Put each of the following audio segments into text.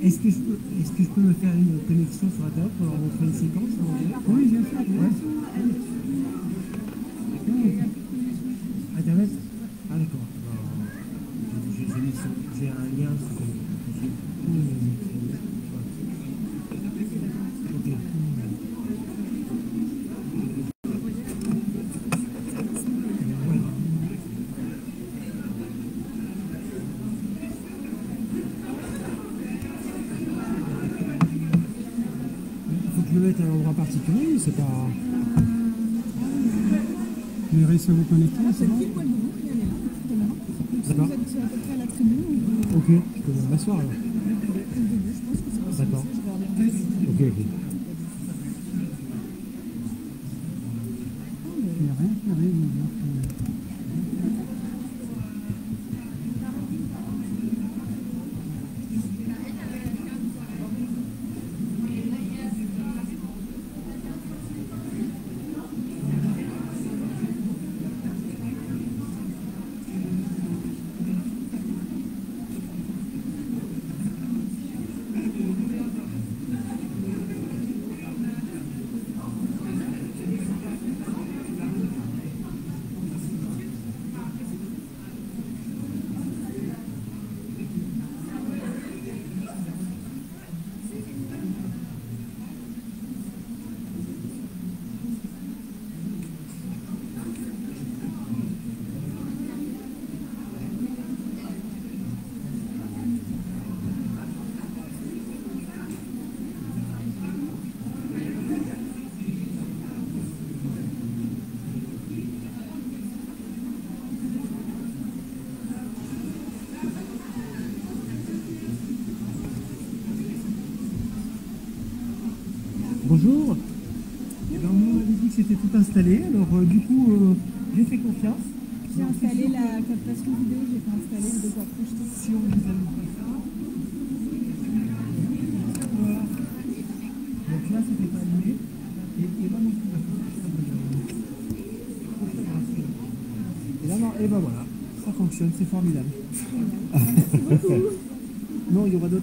Est-ce que je peux me faire une connexion sur Internet pour leur montrer une séquence? Oui, bien sûr. Ouais. Internet? Ah d'accord. J'ai un lien. Ok. Faut que je le mette à un endroit particulier, c'est pas... Vous avez réussi à vous connecter, c'est bon? D'accord. Ok, je peux même m'asseoir alors. D'accord. Ok, ok. Il n'y a rien qui arrive. Bonjour. Eh ben, on m'avait dit que c'était tout installé, alors du coup, j'ai fait confiance. J'ai installé la captation vidéo, j'ai pas installé le devoir projeter. Si on vous allume ça. Voilà. Donc là, c'était pas allumé. Et là non plus, et là, non, et ben voilà, ça fonctionne, c'est formidable. Merci beaucoup. Non, il y aura d'autres.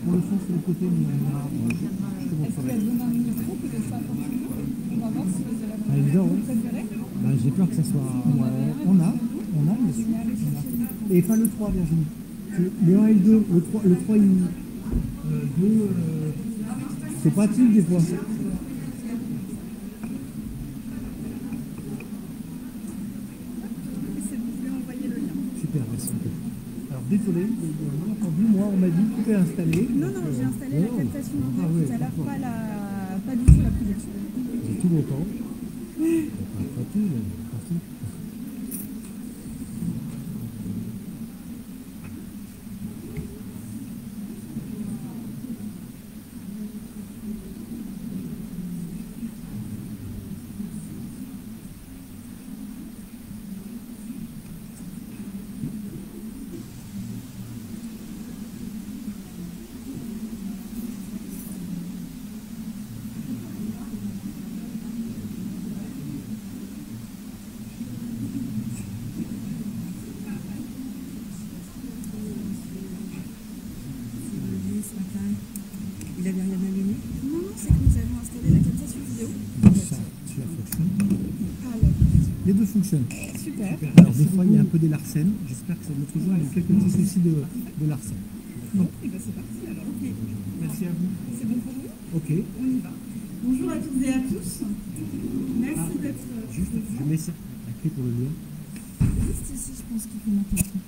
Pour le fond, c'est le côté, mais je te Est-ce qu'il y a montrerai. besoin d'un micro que ça fonctionne? On va voir si vous avez Évidemment. vous préférez. Ben, j'ai peur que ça soit. Ouais, on a, bien sûr. On a. Et pas le 3, Virginie. Le 1 et le 2. Le 3 il. 2, c'est pratique des fois. Super, merci. Alors désolé, on n'a entendu, moi on m'a dit tout est installé. Non, j'ai installé la captation vidéo ouais, tout à l'heure, pas du tout la projection. J'ai tout mon temps. Pas tout, mais parti. Il avait rien allumé? Non, c'est que nous avons installé la captation vidéo. Ça fonctionne. Alors, Les deux fonctionnent. super. Alors des fois il y a un peu des larcènes. J'espère que ça l'autre jour il y a quelques petits soucis de larcène. Bon, et ben c'est parti alors. Ok. Merci à vous. C'est bon pour vous? Ok. On y va. Bonjour à toutes et à tous. Merci d'être. Juste, je mets ça, la clé pour le lien. Juste ici, je pense qu'il faut mettre la clé.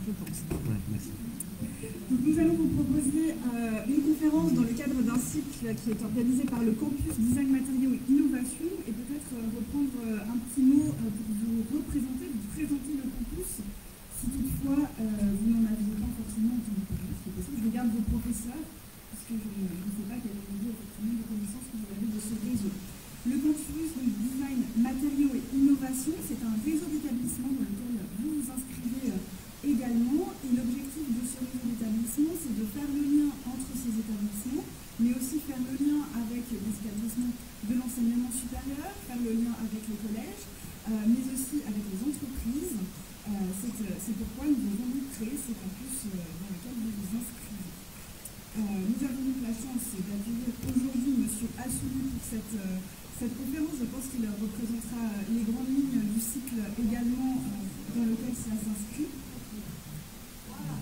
Je pense. Ouais, merci. Donc nous allons vous proposer une conférence dans le cadre d'un cycle qui est organisé par le campus Design Matériaux et Innovation, et peut-être reprendre un petit mot pour vous représenter, vous présenter le campus, si toutefois vous n'en aviez pas forcément entendu parler. C'est possible, je regarde vos professeurs, parce que je ne sais pas quel est le niveau effectivement de connaissances que vous avez de ce réseau. Le campus donc, Design Matériaux et Innovation, c'est un réseau d'établissements dans lequel vous vous inscrivez également, et l'objectif de ce réseau d'établissements, c'est de faire le lien entre ces établissements, mais aussi faire le lien avec les établissements de l'enseignement supérieur, faire le lien avec les collèges, mais aussi avec les entreprises. C'est pourquoi nous créer ces campus dans lesquels vous vous inscrivez. Nous avons donc la chance d'accueillir aujourd'hui M. Assouli pour cette conférence. Je pense qu'il représentera les grandes lignes du cycle également dans lequel cela s'inscrit. Ah.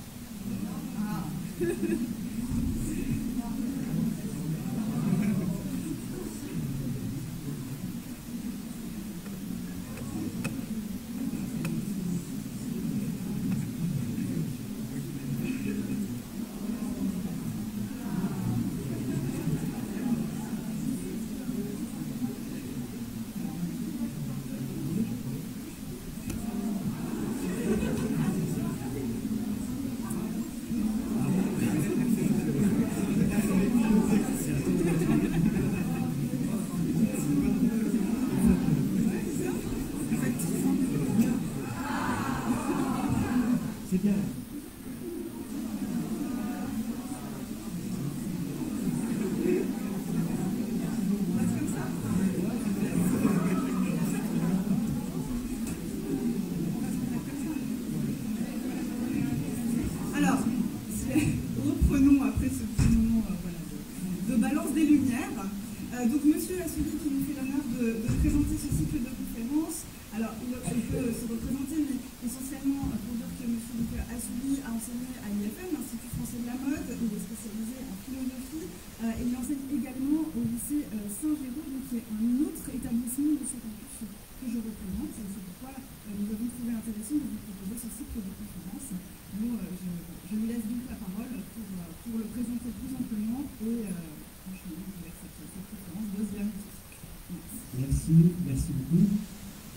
Merci beaucoup.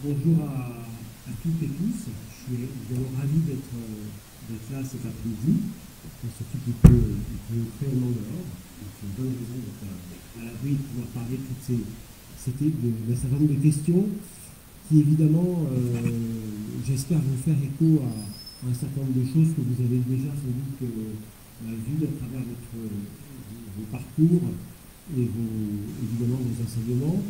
Bonjour à toutes et tous. Je suis vraiment ravi d'être là cet après-midi, surtout qu'il peut cruellement dehors. C'est une bonne raison d'être à l'abri de pouvoir parler de toutes d'un certain nombre de questions qui, évidemment, j'espère vous faire écho à un certain nombre de choses que vous avez déjà sans doute vues à travers vos parcours et évidemment vos enseignements.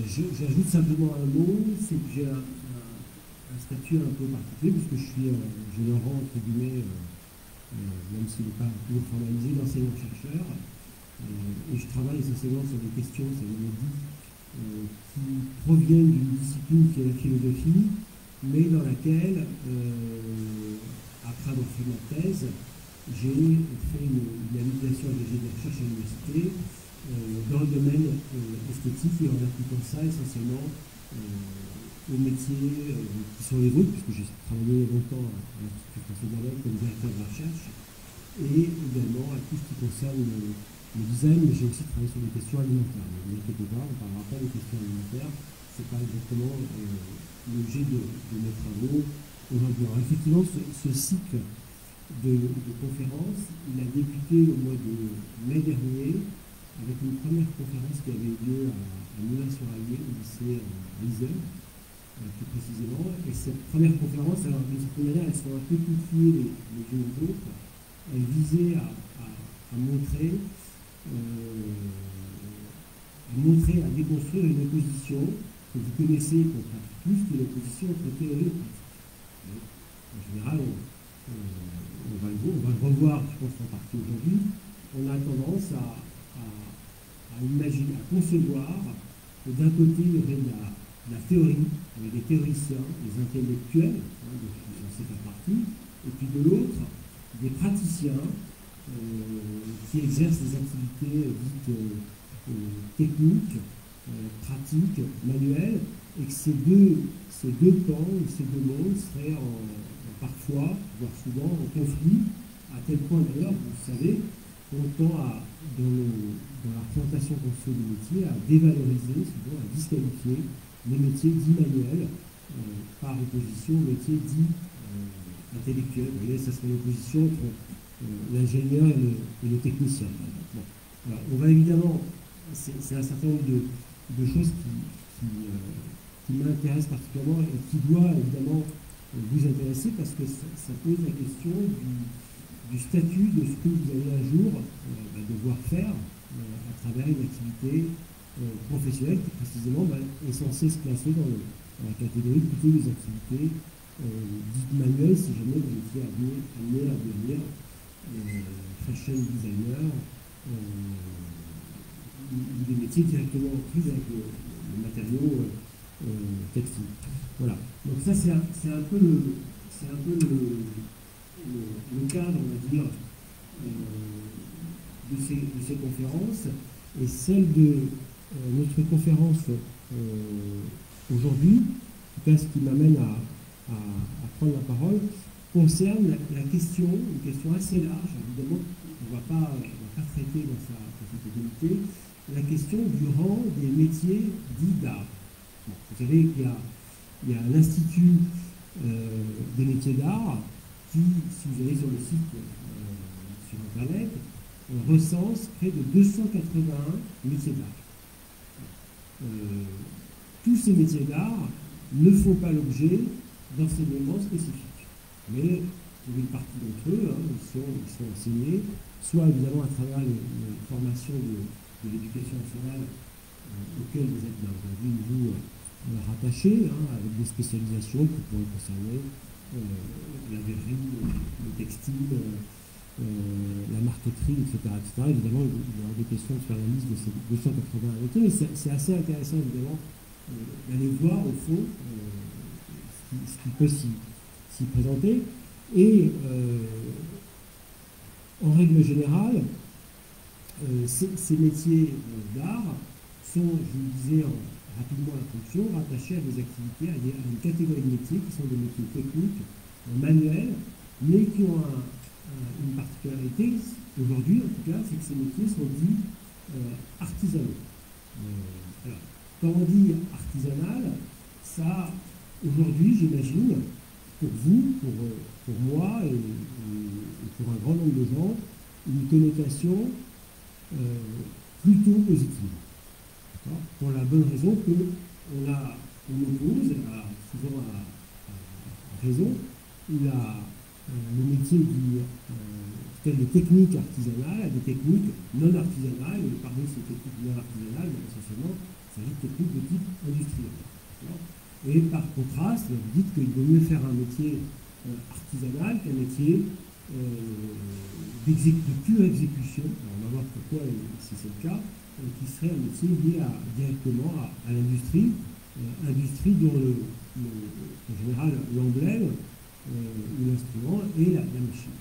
J'ajoute simplement un mot, c'est que j'ai un statut un peu particulier, puisque je le rang entre guillemets, même s'il n'est pas toujours formalisé, d'enseignant-chercheur, et je travaille essentiellement sur des questions, ça vous l'a dit, qui proviennent d'une discipline qui est la philosophie, mais dans laquelle, après avoir fait ma thèse, j'ai fait une habilitation agrégée de recherche à l'université, dans le domaine esthétique et en appliquant ça essentiellement aux métiers qui sont les vôtres, puisque j'ai travaillé longtemps à l'Institut français de la langue comme directeur de la recherche, et également à tout ce qui concerne le design, mais j'ai aussi travaillé sur des questions alimentaires. Ne vous inquiétez pas, on ne parlera pas des questions alimentaires, ce n'est pas exactement l'objet de mes travaux aujourd'hui. Alors effectivement, ce cycle de conférences, il a débuté au mois de mai dernier, avec une première conférence qui avait eu lieu à Moulins-sur-Allier, au lycée à Yzeure, plus précisément. Et cette première conférence, alors d'une certaine manière, elles sont un peu toutes liées les unes aux autres. Elle visait à montrer, à déconstruire une opposition que vous connaissez, qu'on pratique tous, qui est l'opposition entre théorie et pratique. En général, on va le revoir, je pense, en partie aujourd'hui. On a tendance à imaginer, à concevoir que d'un côté, il y aurait de la théorie, avec des théoriciens, des intellectuels, dont j'en sais faire partie, et puis de l'autre, des praticiens qui exercent des activités dites techniques, pratiques, manuelles, et que ces deux pans, ces deux mondes seraient parfois, voire souvent, en conflit, à tel point d'ailleurs, vous le savez, qu'on tend dans la présentation qu'on fait du métier, à dévaloriser, souvent à disqualifier les métiers dits manuels par opposition aux métiers dits intellectuels. Vous voyez, ça serait l'opposition entre l'ingénieur et le technicien. Bon. Alors, on va évidemment, c'est un certain nombre de choses qui m'intéressent particulièrement et qui doivent évidemment vous intéresser parce que ça pose la question du statut de ce que vous allez un jour devoir faire à travers une activité professionnelle qui précisément est censée se placer dans la catégorie plutôt des activités dites manuels, si jamais vous étiez amené à devenir fashion designer, ou des métiers directement pris avec le matériau textile. Voilà. Donc ça, c'est un peu le cadre, on va dire, de ces conférences. Et celle de notre conférence aujourd'hui, en tout cas ce qui m'amène à prendre la parole, concerne la question, une question assez large. Évidemment, on ne va pas traiter dans sa totalité, la question du rang des métiers dits d'art. Bon, vous savez qu'il y a l'Institut des métiers d'art qui, si vous allez sur le site sur Internet, recense près de 281 métiers d'art. Tous ces métiers d'art ne font pas l'objet d'enseignements spécifiques. Mais pour une partie d'entre eux, ils sont enseignés, soit évidemment à travers les formations de l'éducation nationale auxquelles vous êtes aujourd'hui vous rattachés, avec des spécialisations qui pourraient concerner la verrerie, le textile, la marqueterie, etc., etc. Évidemment, il y aura des questions de faire la liste de ces 280 métiers, mais c'est assez intéressant, évidemment, d'aller voir, au fond, ce qui peut s'y présenter. Et en règle générale, ces métiers d'art sont, je vous le disais rapidement à l'introduction, rattachés à des activités, à une catégorie de métiers qui sont des métiers techniques, manuels, mais qui ont une particularité, aujourd'hui en tout cas, c'est que ces métiers sont dits artisanaux. Alors, quand on dit artisanal, ça, aujourd'hui, j'imagine, pour vous, pour moi et pour un grand nombre de gens, une connotation plutôt positive. Pour la bonne raison qu'on oppose, souvent à raison, le métier tel des techniques artisanales à des techniques non artisanales, et parmi ces techniques non artisanales, essentiellement, il s'agit de techniques de type industriel. Et par contraste, vous dites qu'il vaut mieux faire un métier artisanal qu'un métier de pure exécution. Alors on va voir pourquoi, si c'est le cas, qui serait un métier lié directement à l'industrie, industrie dont en général l'emblème ou l'instrument est la machine.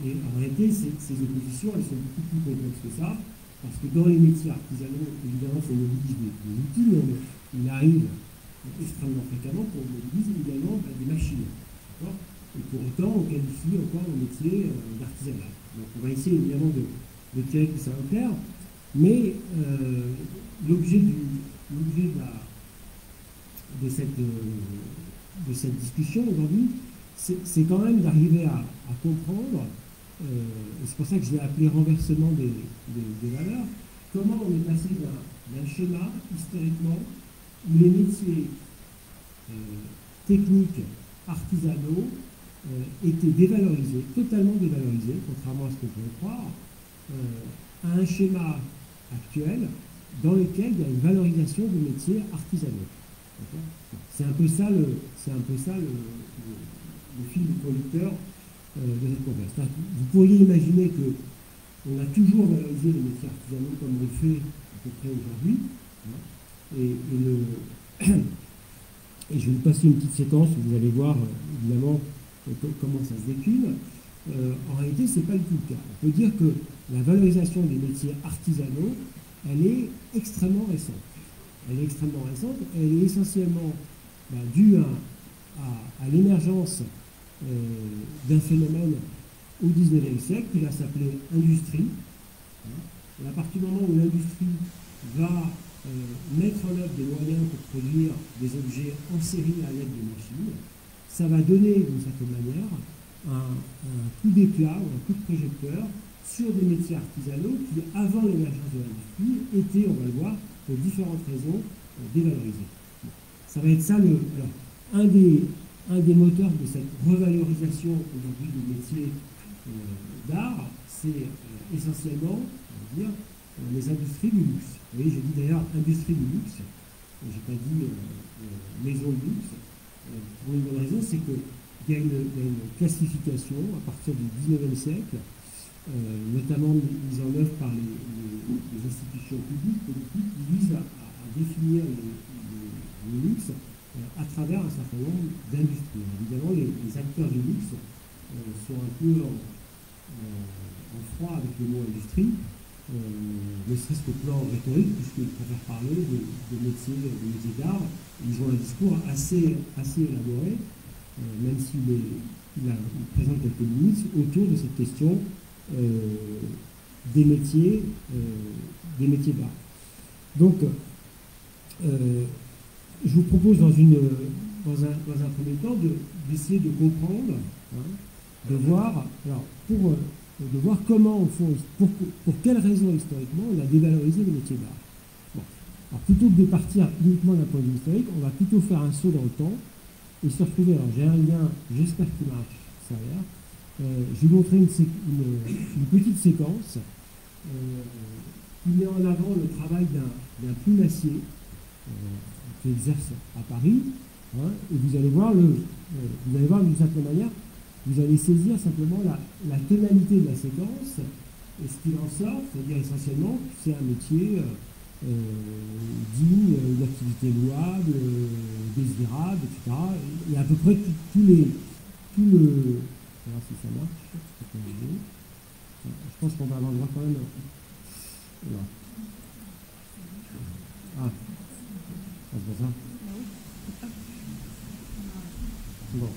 Et en réalité, ces oppositions, elles sont beaucoup plus complexes que ça, parce que dans les métiers artisanaux, évidemment, on mobilise des outils, mais il arrive extrêmement fréquemment qu'on mobilise également des machines. Et pour autant, on qualifie encore le métier d'artisanat. Donc on va essayer évidemment de tirer tout ça en clair, mais l'objet de cette discussion aujourd'hui, c'est quand même d'arriver à comprendre, et c'est pour ça que je l'ai appelé renversement des valeurs, comment on est passé d'un schéma, historiquement, où les métiers techniques, artisanaux, étaient dévalorisés, totalement dévalorisés, contrairement à ce qu'on pourrait croire, à un schéma actuel dans lequel il y a une valorisation des métiers artisanaux. C'est un peu ça le fil conducteur de cette conférence. Vous pourriez imaginer qu'on a toujours valorisé les métiers artisanaux comme on le fait à peu près aujourd'hui. Et je vais vous passer une petite séquence où vous allez voir évidemment comment ça se décline. En réalité, ce n'est pas du tout le cas. On peut dire que la valorisation des métiers artisanaux, elle est extrêmement récente. Elle est essentiellement due à l'émergence d'un phénomène au XIXe siècle qui va s'appeler industrie. Et à partir du moment où l'industrie va mettre en œuvre des moyens pour produire des objets en série à l'aide de machines, ça va donner d'une certaine manière un coup d'éclat ou un coup de projecteur sur des métiers artisanaux qui, avant l'émergence de l'industrie, étaient, on va le voir, pour différentes raisons, dévalorisés. Ça va être ça un des moteurs de cette revalorisation aujourd'hui du métier d'art, c'est essentiellement, on va dire, les industries du luxe. Vous voyez, j'ai dit d'ailleurs industrie du luxe, j'ai pas dit maison de luxe, pour une bonne raison, c'est qu'il y a une classification à partir du 19e siècle, notamment mise en œuvre par les institutions publiques, politiques, qui vise à définir le luxe à travers un certain nombre d'industries. Évidemment, les acteurs du luxe sont un peu en froid avec le mot industrie, ne serait-ce qu'au plan rhétorique, puisqu'ils préfèrent parler de métiers d'art. Ils ont un discours assez élaboré, même s'il présente quelques limites, autour de cette question des métiers d'art. Donc, je vous propose dans un premier temps d'essayer de comprendre, de voir, alors de voir comment, au fond, pour quelles raisons historiquement on a dévalorisé les métiers d'art. Bon. Alors plutôt que de partir uniquement d'un point de vue historique, on va plutôt faire un saut dans le temps et se retrouver. Alors j'ai un lien, j'espère qu'il marche, ça a l'air. Je vais vous montrer une petite séquence qui met en avant le travail d'un plumassier qui exerce à Paris, et vous allez voir d'une certaine manière, vous allez saisir simplement la tonalité de la séquence et ce qu'il en sort, c'est-à-dire essentiellement que c'est un métier digne, une activité louable, désirable, etc. Il y a à peu près tout le... On va voir si ça marche. Je pense qu'on va avoir le droit quand même. Voilà. Ah, c'est pour ça. Bon.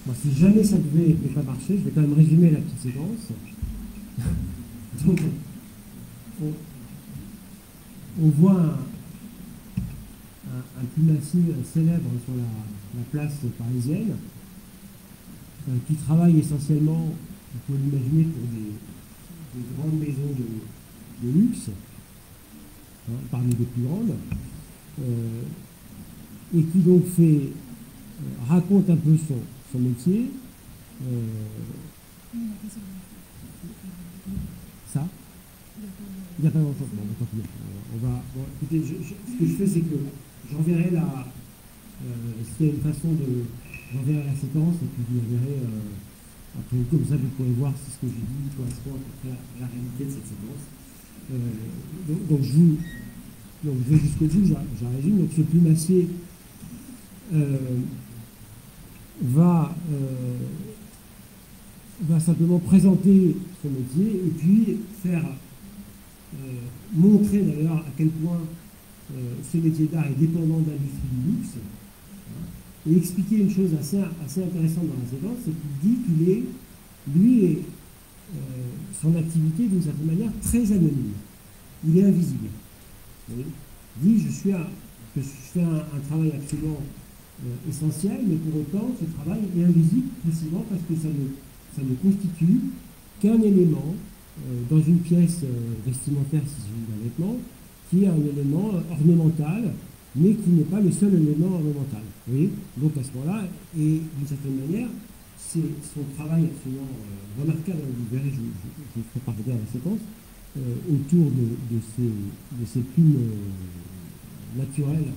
Bon, si jamais ça devait ne pas marcher, je vais quand même résumer la petite séquence. Donc, on voit un plumassier célèbre sur la place parisienne, qui travaille essentiellement, vous pouvez l'imaginer, pour des grandes maisons de luxe, parmi les plus grandes, et qui donc raconte un peu son métier. Ça il n'y a pas grand-chose. Bon, écoutez, ce que je fais, c'est que j'enverrai s'il y a une façon j'enverrai la séquence, et puis vous la verrez après, comme ça vous pourrez voir si ce que j'ai dit correspond à peu près à la réalité de cette séquence. Donc je vais jusqu'au bout, je résume. Donc ce plumassier va simplement présenter son métier et puis faire montrer d'ailleurs à quel point ce métier d'art est dépendant de l'industrie du luxe, et expliquer une chose assez intéressante dans la séquence, c'est qu'il dit qu'il est son activité d'une certaine manière très anonyme. Il est invisible. Il dit je fais un travail absolument essentiel, mais pour autant ce travail est invisible précisément parce que ça ne constitue qu'un élément dans une pièce vestimentaire, si je dis un vêtement, qui est un élément ornemental, mais qui n'est pas le seul élément ornemental. Vous voyez ? Donc à ce moment-là, et d'une certaine manière, c'est son travail absolument remarquable, vous verrez, je vous ferai parvenir la séquence, autour de ces plumes naturelles,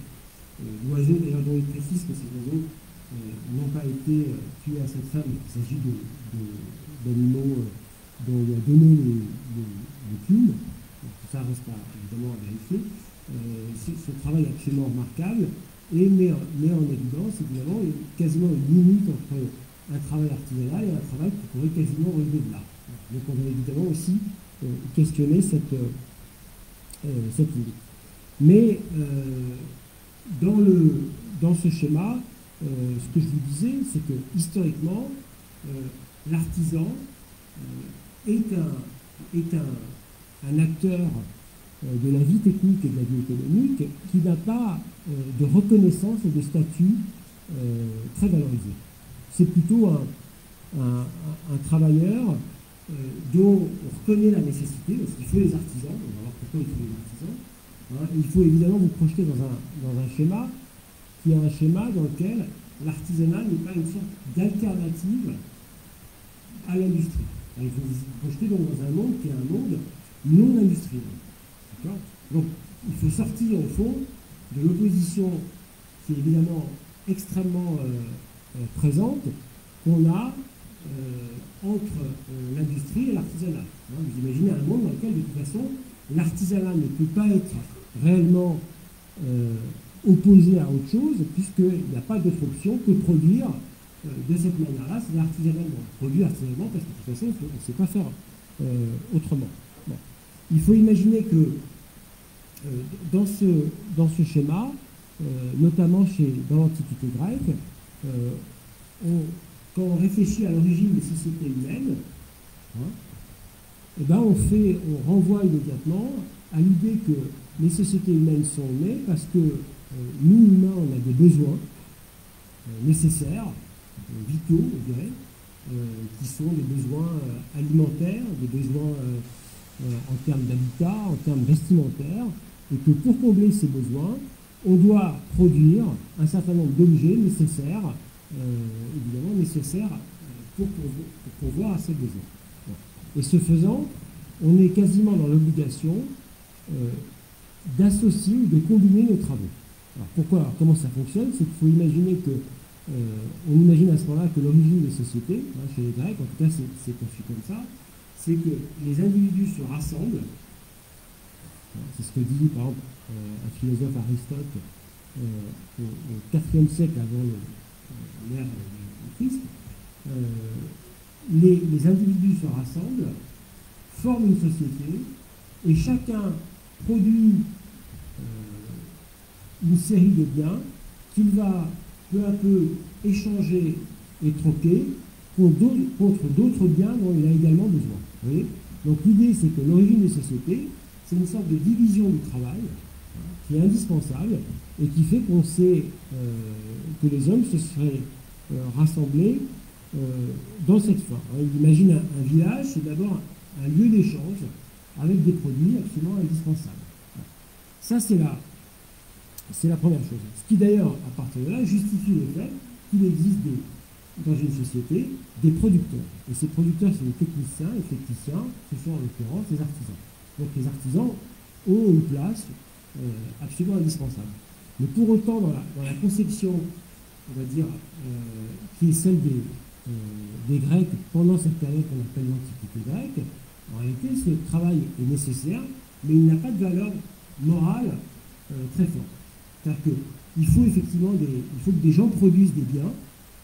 l'oiseau, d'ailleurs, dont il précise que ces oiseaux n'ont pas été tués à cette femme, il s'agit d'animaux dont il a donné les plumes. Donc, tout ça reste évidemment à vérifier. Ce travail absolument remarquable et met en évidence évidemment quasiment une limite entre un travail artisanal et un travail qui pourrait quasiment relever de l'art. Donc on va évidemment aussi questionner cette limite. Mais dans ce schéma, ce que je vous disais, c'est que historiquement, l'artisan est un acteur de la vie technique et de la vie économique qui n'a pas de reconnaissance et de statut très valorisé. C'est plutôt un travailleur dont on reconnaît la nécessité, parce qu'il faut les artisans, on va voir pourquoi il faut les artisans, Hein. Il faut évidemment vous projeter dans un schéma qui est un schéma dans lequel l'artisanat n'est pas une sorte d'alternative à l'industrie. Il faut vous projeter donc dans un monde qui est un monde non industriel. Donc il faut sortir au fond de l'opposition qui est évidemment extrêmement présente qu'on a entre l'industrie et l'artisanat. Vous imaginez un monde dans lequel de toute façon l'artisanat ne peut pas être réellement opposé à autre chose, puisqu'il n'y a pas d'autre option que produire de cette manière-là, c'est l'artisanat. Produire artisanalement, parce que de toute façon, on ne sait pas faire autrement. Bon. Il faut imaginer que dans ce schéma, notamment dans l'Antiquité grecque, quand on réfléchit à l'origine des sociétés humaines, eh ben on renvoie immédiatement à l'idée que les sociétés humaines sont nées parce que nous, humains, on a des besoins nécessaires, vitaux, on dirait, qui sont des besoins alimentaires, des besoins en termes d'habitat, en termes vestimentaires, et que pour combler ces besoins, on doit produire un certain nombre d'objets nécessaires, évidemment nécessaires pour pourvoir à ces besoins. Bon. Et ce faisant, on est quasiment dans l'obligation d'associer ou de combiner nos travaux. Alors pourquoi? Alors comment ça fonctionne? C'est qu'il faut imaginer que on imagine à ce moment-là que l'origine des sociétés, chez les Grecs, en tout cas c'est conçu comme ça, c'est que les individus se rassemblent. C'est ce que dit par exemple un philosophe Aristote au IVe siècle avant l'ère du Christ. Les individus se rassemblent, forment une société, et chacun produit une série de biens qu'il va peu à peu échanger et troquer contre d'autres biens dont il a également besoin. Vous voyez? Donc l'idée, c'est que l'origine des sociétés, c'est une sorte de division du travail qui est indispensable et qui fait qu'on sait que les hommes se seraient rassemblés dans cette fin. Il imagine un village, c'est d'abord un lieu d'échange avec des produits absolument indispensables. Ça, c'est la première chose. Ce qui d'ailleurs, à partir de là, justifie le fait qu'il existe dans une société des producteurs. Et ces producteurs, c'est les techniciens, les techniciens, ce sont en l'occurrence les artisans. Donc les artisans ont une place absolument indispensable. Mais pour autant, dans la conception, on va dire, qui est celle des Grecs pendant cette période qu'on appelle l'Antiquité grecque, en réalité, ce travail est nécessaire, mais il n'a pas de valeur morale très forte. C'est-à-dire qu'il faut effectivement il faut que des gens produisent des biens,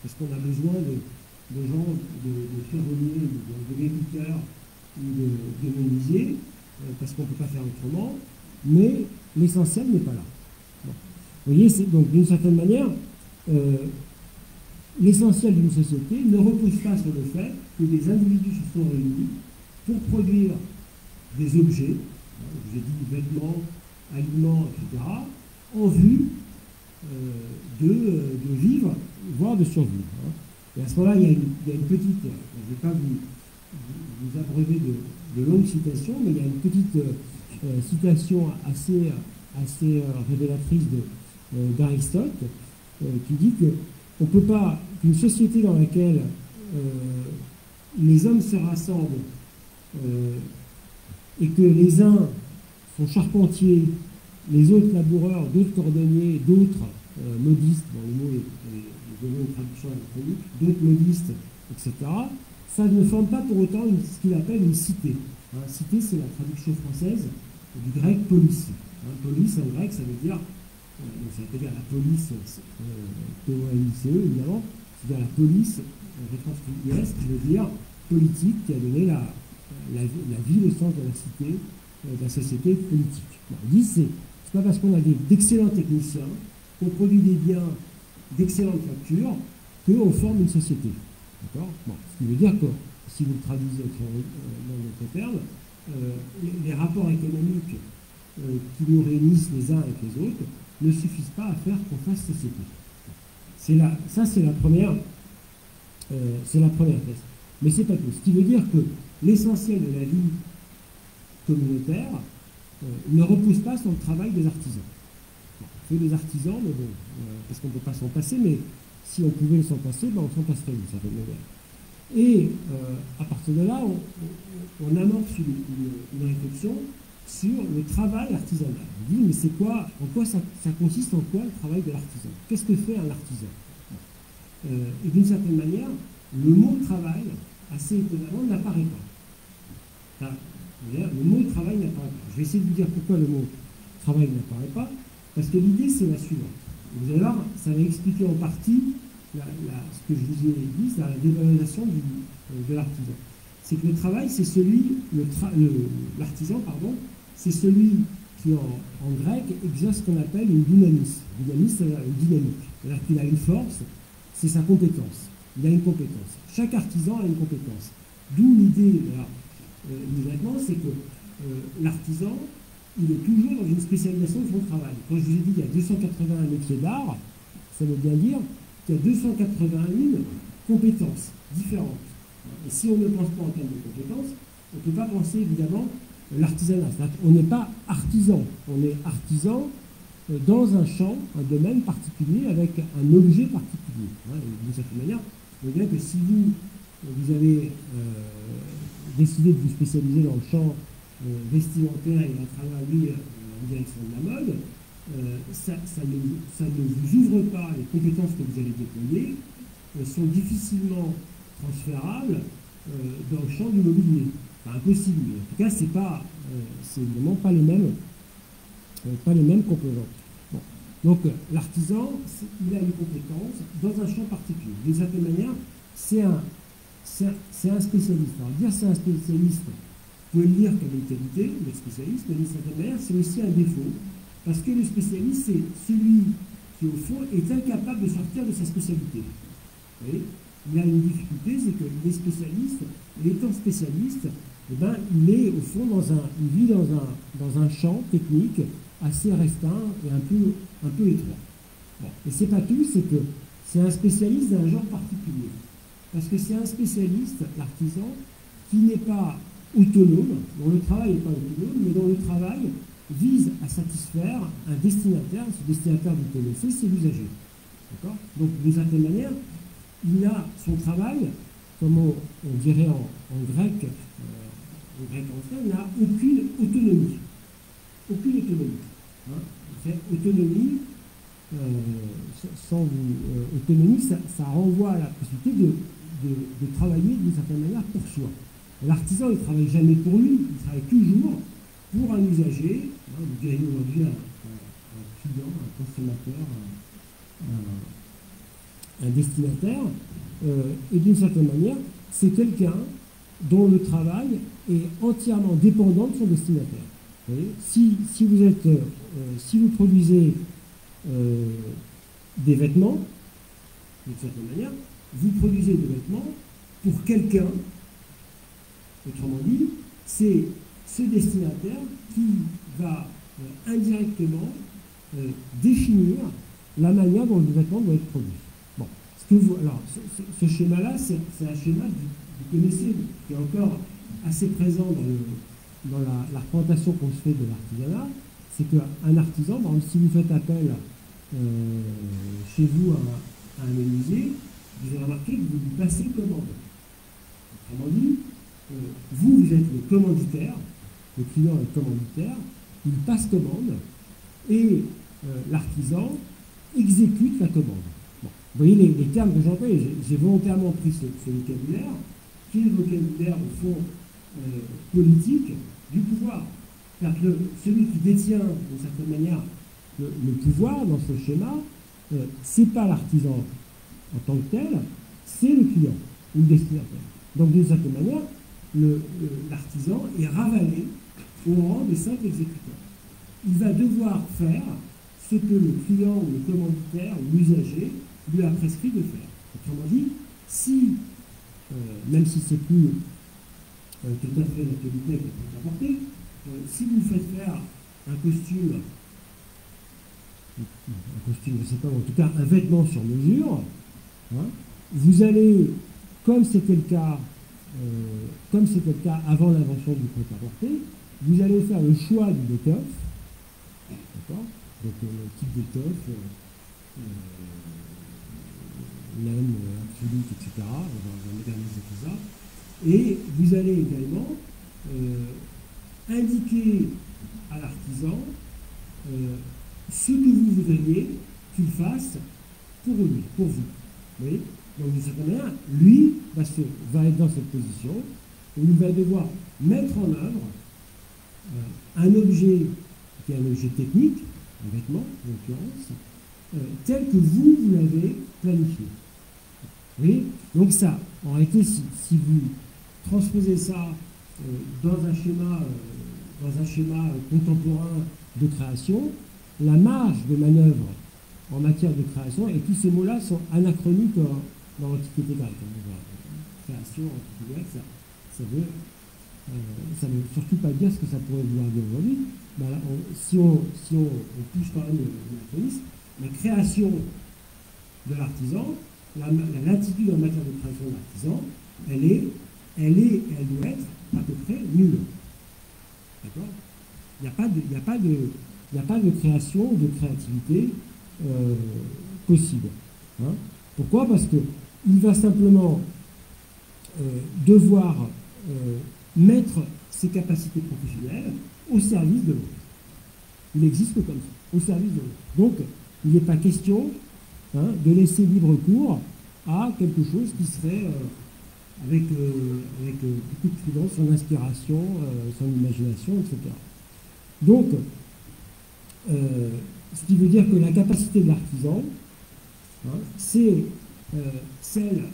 parce qu'on a besoin de gens, de ferronniers, d'agriculteurs ou de menuisiers, parce qu'on ne peut pas faire autrement, mais l'essentiel n'est pas là. Bon. Vous voyez, donc d'une certaine manière, l'essentiel d'une société ne repose pas sur le fait que des individus se sont réunis pour produire des objets, j'ai dit vêtements, aliments, etc., en vue de vivre, voire de survivre. Et à ce moment-là, il y a une petite, je ne vais pas vous abreuver de longues citations, mais il y a une petite citation assez révélatrice d'Aristote qui dit qu'on ne peut pas, qu'une société dans laquelle les hommes se rassemblent et que les uns sont charpentiers, les autres laboureurs, d'autres cordonniers, d'autres modistes, bon, le mot est donné une traduction électronique, d'autres modistes, etc., ça ne forme pas pour autant ce qu'il appelle une cité. Cité, c'est la traduction française du grec polis. Polis en grec, ça veut dire, ça veut dire la police, P-O-L-I-C-E évidemment, c'est-à-dire la police, référence US, qui veut dire politique, qui a donné la vie, le sens de la cité, de la société politique. Bon, on dit c'est pas parce qu'on a d'excellents techniciens, qu'on produit des biens d'excellente facture, qu'on forme une société. D'accord? Bon, ce qui veut dire que, si vous le traduisez dans notre terme, les rapports économiques qui nous réunissent les uns avec les autres ne suffisent pas à faire qu'on fasse société. Ça, c'est la première thèse. Mais c'est pas tout. Ce qui veut dire que l'essentiel de la vie communautaire, ne repose pas sur le travail des artisans. Bon, on fait des artisans, mais bon, parce qu'on ne peut pas s'en passer, mais si on pouvait s'en passer, ben on s'en passerait d'une certaine manière. Et à partir de là, on amorce une réflexion sur le travail artisanal. On dit, mais c'est quoi, en quoi ça consiste en quoi le travail de l'artisan? Qu'est-ce que fait un artisan? Et d'une certaine manière, le mot travail, assez étonnamment, n'apparaît pas. Enfin, le mot travail n'apparaît pas. Je vais essayer de vous dire pourquoi le mot travail n'apparaît pas, parce que l'idée c'est la suivante. Vous allez voir, ça va expliquer en partie ce que je vous ai dit, c'est la dévalorisation de l'artisan. C'est que le travail, c'est celui, l'artisan, pardon, c'est celui qui en grec exerce ce qu'on appelle une dynamis. Dynamis, c'est une dynamique. C'est-à-dire qu'il a une force, c'est sa compétence. Il a une compétence. Chaque artisan a une compétence. D'où l'idée, immédiatement, c'est que l'artisan, il est toujours dans une spécialisation de son travail. Quand je vous ai dit qu'il y a 281 métiers d'art, ça veut bien dire qu'il y a 281 compétences différentes. Et si on ne pense pas en termes de compétences, on ne peut pas penser évidemment l'artisanat. On n'est pas artisan, on est artisan dans un champ, un domaine particulier, avec un objet particulier. D'une certaine manière, on voit bien que si vous avez décidé de vous spécialiser dans le champ vestimentaire et à travers lui en direction de la mode, ça ne vous ouvre pas, les compétences que vous allez déployer sont difficilement transférables dans le champ du mobilier. Enfin, impossible, mais en tout cas, c'est évidemment pas les mêmes composantes. Bon. Donc, l'artisan, il a une compétence dans un champ particulier. D'une certaine manière, c'est un spécialiste. Alors, dire c'est un spécialiste, vous pouvez le dire comme une qualité, le spécialiste, mais d'une certaine manière, c'est aussi un défaut. Parce que le spécialiste, c'est celui qui, au fond, est incapable de sortir de sa spécialité. Vous voyez, il a une difficulté, c'est qu'il est spécialiste, et étant spécialiste, eh ben, il est, au fond, il vit dans un champ technique assez restreint et un peu étroit. Bon. Et c'est pas tout, c'est que c'est un spécialiste d'un genre particulier. Parce que c'est un spécialiste, l'artisan, qui n'est pas autonome, dont le travail n'est pas autonome, mais dont le travail vise à satisfaire un destinataire. Ce destinataire, vous connaissez, c'est l'usager. D'accord? Donc, d'une certaine manière, il a son travail, comme on dirait en grec, ancien, il n'a aucune autonomie. Aucune autonomie. Hein? Autonomie, autonomie, ça renvoie à la possibilité de travailler d'une certaine manière pour soi. L'artisan, il ne travaille jamais pour lui, il travaille toujours pour un usager, hein, vous direz aujourd'hui un client, un consommateur, un destinataire, et d'une certaine manière, c'est quelqu'un dont le travail est entièrement dépendant de son destinataire. Vous voyez, si vous produisez des vêtements, d'une certaine manière, vous produisez des vêtements pour quelqu'un. Autrement dit, c'est ce destinataire qui va indirectement définir la manière dont le vêtement doit être produit. Bon, alors, ce schéma-là, c'est un schéma que vous connaissez, qui est encore assez présent dans la représentation qu'on se fait de l'artisanat. C'est qu'un artisan, par exemple, si vous faites appel chez vous à un menuisier, vous allez remarquer que vous lui passez commande. Autrement dit, vous êtes le commanditaire, le client est le commanditaire, il passe commande et l'artisan exécute la commande. Bon, vous voyez les termes que j'emploie, j'ai volontairement pris ce vocabulaire, qui est le vocabulaire au fond politique du pouvoir. C'est-à-dire que celui qui détient d'une certaine manière le pouvoir dans ce schéma, c'est pas l'artisan en tant que tel, c'est le client ou le destinataire. Donc d'une certaine manière, l'artisan est ravalé au rang des simples exécutants. Il va devoir faire ce que le client ou le commanditaire ou l'usager lui a prescrit de faire. Autrement dit, même si c'est plus tout à fait l'actualité qui est apportée, si vous faites faire un costume, je ne sais pas, en tout cas un vêtement sur mesure, hein, vous allez, comme c'était le cas avant l'invention du prêt-à-porter, vous allez faire le choix d'une étoffe, d'accord? Donc le type d'étoffe, laine, absolute, etc. On va moderniser tout ça. Et vous allez également indiquer à l'artisan ce que vous voudriez qu'il fasse pour lui, pour vous. Vous voyez? Donc d'une certaine manière, lui va être dans cette position où il va devoir mettre en œuvre un objet qui est un objet technique, un vêtement en l'occurrence, tel que vous l'avez planifié. Vous voyez? Donc ça, en réalité, si vous transposez ça dans un schéma contemporain de création, la marge de manœuvre en matière de création, et tous ces mots-là sont anachroniques dans l'Antiquité grecque. Création antiquité, ça veut surtout pas dire ce que ça pourrait vouloir dire aujourd'hui. Ben là, si on pousse quand même l'anachronisme, la création de l'artisan, la latitude en matière de création de l'artisan, elle doit être à peu près nulle. D'accord? Il n'y a pas de création, de créativité possible. Hein? Pourquoi? Parce qu'il va simplement devoir mettre ses capacités professionnelles au service de l'autre. Il existe comme ça, au service de l'autre. Donc, il n'est pas question de laisser libre cours à quelque chose qui serait avec beaucoup de prudence, son inspiration, son imagination, etc. Donc, ce qui veut dire que la capacité de l'artisan, c'est celle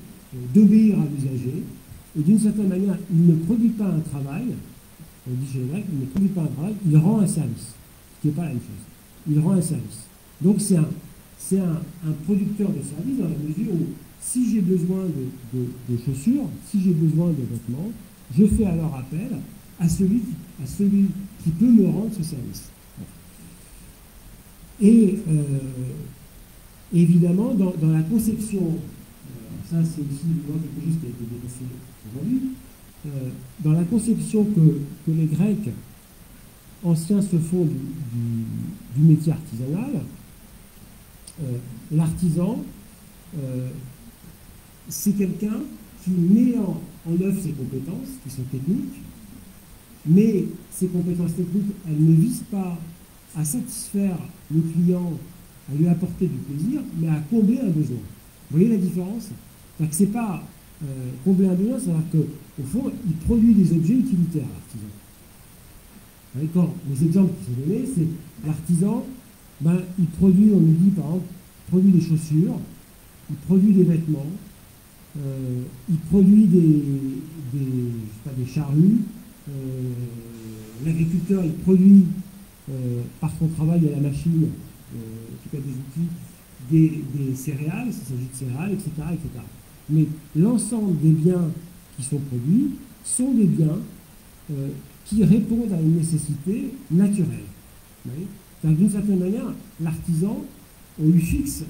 d'obéir à l'usager, et d'une certaine manière, il ne produit pas un travail, on dit chez les Grecs, il ne produit pas un travail, il rend un service, ce qui n'est pas la même chose. Il rend un service. Donc c'est un producteur de service dans la mesure où, si j'ai besoin de chaussures, si j'ai besoin de vêtements, je fais alors appel à celui qui peut me rendre ce service. Et évidemment, dans la conception, ça c'est aussi quelque chose qui a été dépassé aujourd'hui, dans la conception que les Grecs anciens se font du métier artisanal, l'artisan, c'est quelqu'un qui met en œuvre ses compétences, qui sont techniques, mais ces compétences techniques, elles ne visent pas à satisfaire le client, à lui apporter du plaisir, mais à combler un besoin. Vous voyez la différence? C'est-à-dire que c'est pas combler un besoin, c'est-à-dire qu'au fond, il produit des objets utilitaires, l'artisan. Quand les exemples qui sont donnés, c'est l'artisan, il produit, on nous dit par exemple, il produit des chaussures, il produit des vêtements, il produit des charrues, l'agriculteur, il produit par son travail à la machine, en tout cas des outils, des céréales, s'il s'agit de céréales, etc., etc. Mais l'ensemble des biens qui sont produits sont des biens qui répondent à une nécessité naturelle. D'une certaine manière, l'artisan, on lui fixe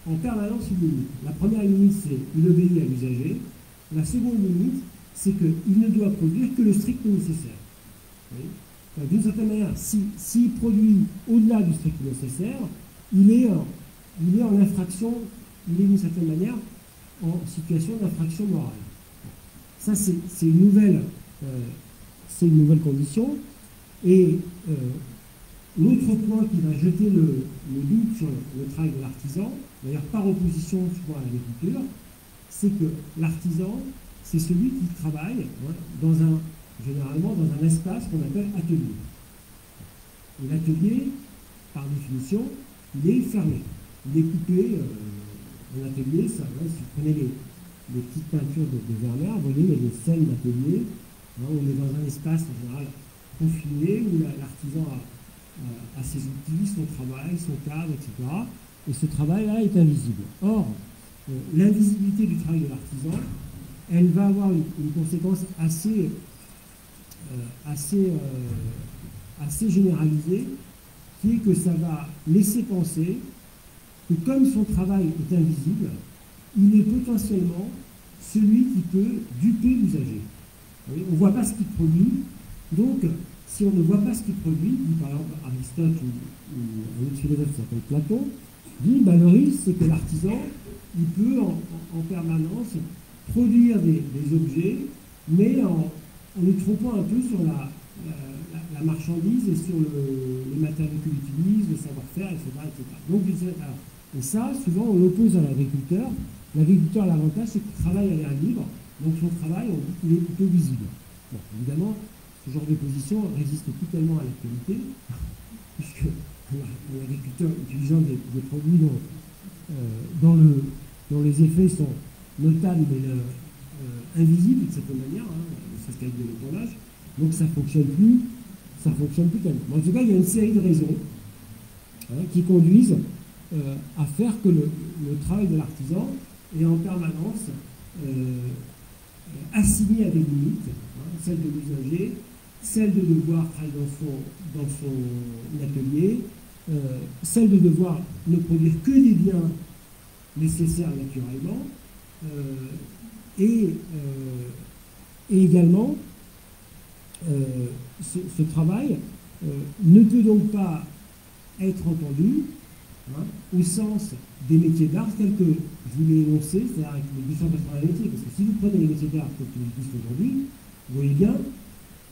en permanence une limite. La première limite, c'est qu'il obéit à l'usager. La seconde limite, c'est qu'il ne doit produire que le strict nécessaire. D'une certaine manière, s'il produit au-delà du strict nécessaire, il est en infraction, il est d'une certaine manière en situation d'infraction morale. Ça, c'est une nouvelle condition. Et l'autre point qui va jeter le doute sur le travail de l'artisan, d'ailleurs par opposition souvent à l'agriculture, c'est que l'artisan, c'est celui qui travaille généralement dans un espace qu'on appelle atelier. Et l'atelier, par définition, il est fermé. Il est coupé en atelier. Si vous prenez les petites peintures de Vermeer, vous voyez, il y a des scènes d'atelier. On est dans un espace en général confiné où l'artisan a ses outils, son travail, son cadre, etc. Et ce travail-là est invisible. Or, l'invisibilité du travail de l'artisan, elle va avoir une conséquence assez généralisée, qui est que ça va laisser penser que comme son travail est invisible, il est potentiellement celui qui peut duper l'usager. On ne voit pas ce qu'il produit, Donc, si on ne voit pas ce qu'il produit, dit par exemple Aristote ou un autre philosophe qui s'appelle Platon, dit le risque, c'est que l'artisan, il peut en permanence produire des objets, mais en nous trompant un peu sur la marchandise et sur les matériaux qu'il utilise, le savoir-faire, etc., etc. Donc, et ça, souvent, on l'oppose à l'agriculteur. L'agriculteur, l'avantage, c'est qu'il travaille à l'air libre, donc son travail, on dit qu'il est plutôt visible. Bon, évidemment, ce genre de position résiste plus tellement à l'actualité, puisque l'agriculteur utilisant des produits dont les effets sont notables mais invisibles de cette manière, c'est ce qu'a dit de l'épandage, donc ça ne fonctionne plus tellement. Mais en tout cas, il y a une série de raisons qui conduisent à faire que le travail de l'artisan est en permanence assigné à des limites, celle de l'usager, celle de devoir travailler dans son atelier, celle de devoir ne produire que des biens nécessaires naturellement, et également ce travail ne peut donc pas être entendu au sens des métiers d'art tels que je vous l'ai énoncé, c'est-à-dire avec les 280 métiers, parce que si vous prenez les métiers d'art tels qu'ils existent aujourd'hui, vous voyez bien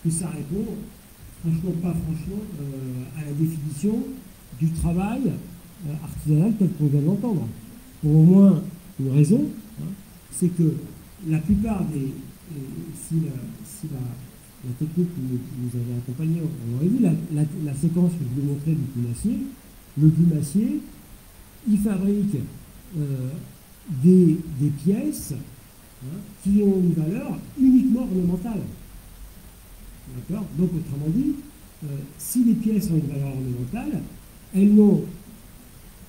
que ça répond pas franchement à la définition du travail artisanal tel qu'on vient d'entendre. Pour au moins une raison, c'est que la plupart si la technique que nous avait accompagnée, on aurait vu la séquence que je vous montrais du plumassier. Le plumassier, il fabrique des pièces qui ont une valeur uniquement ornementale. D'accord ? Donc, autrement dit, si les pièces ont une valeur ornementale, elles n'ont,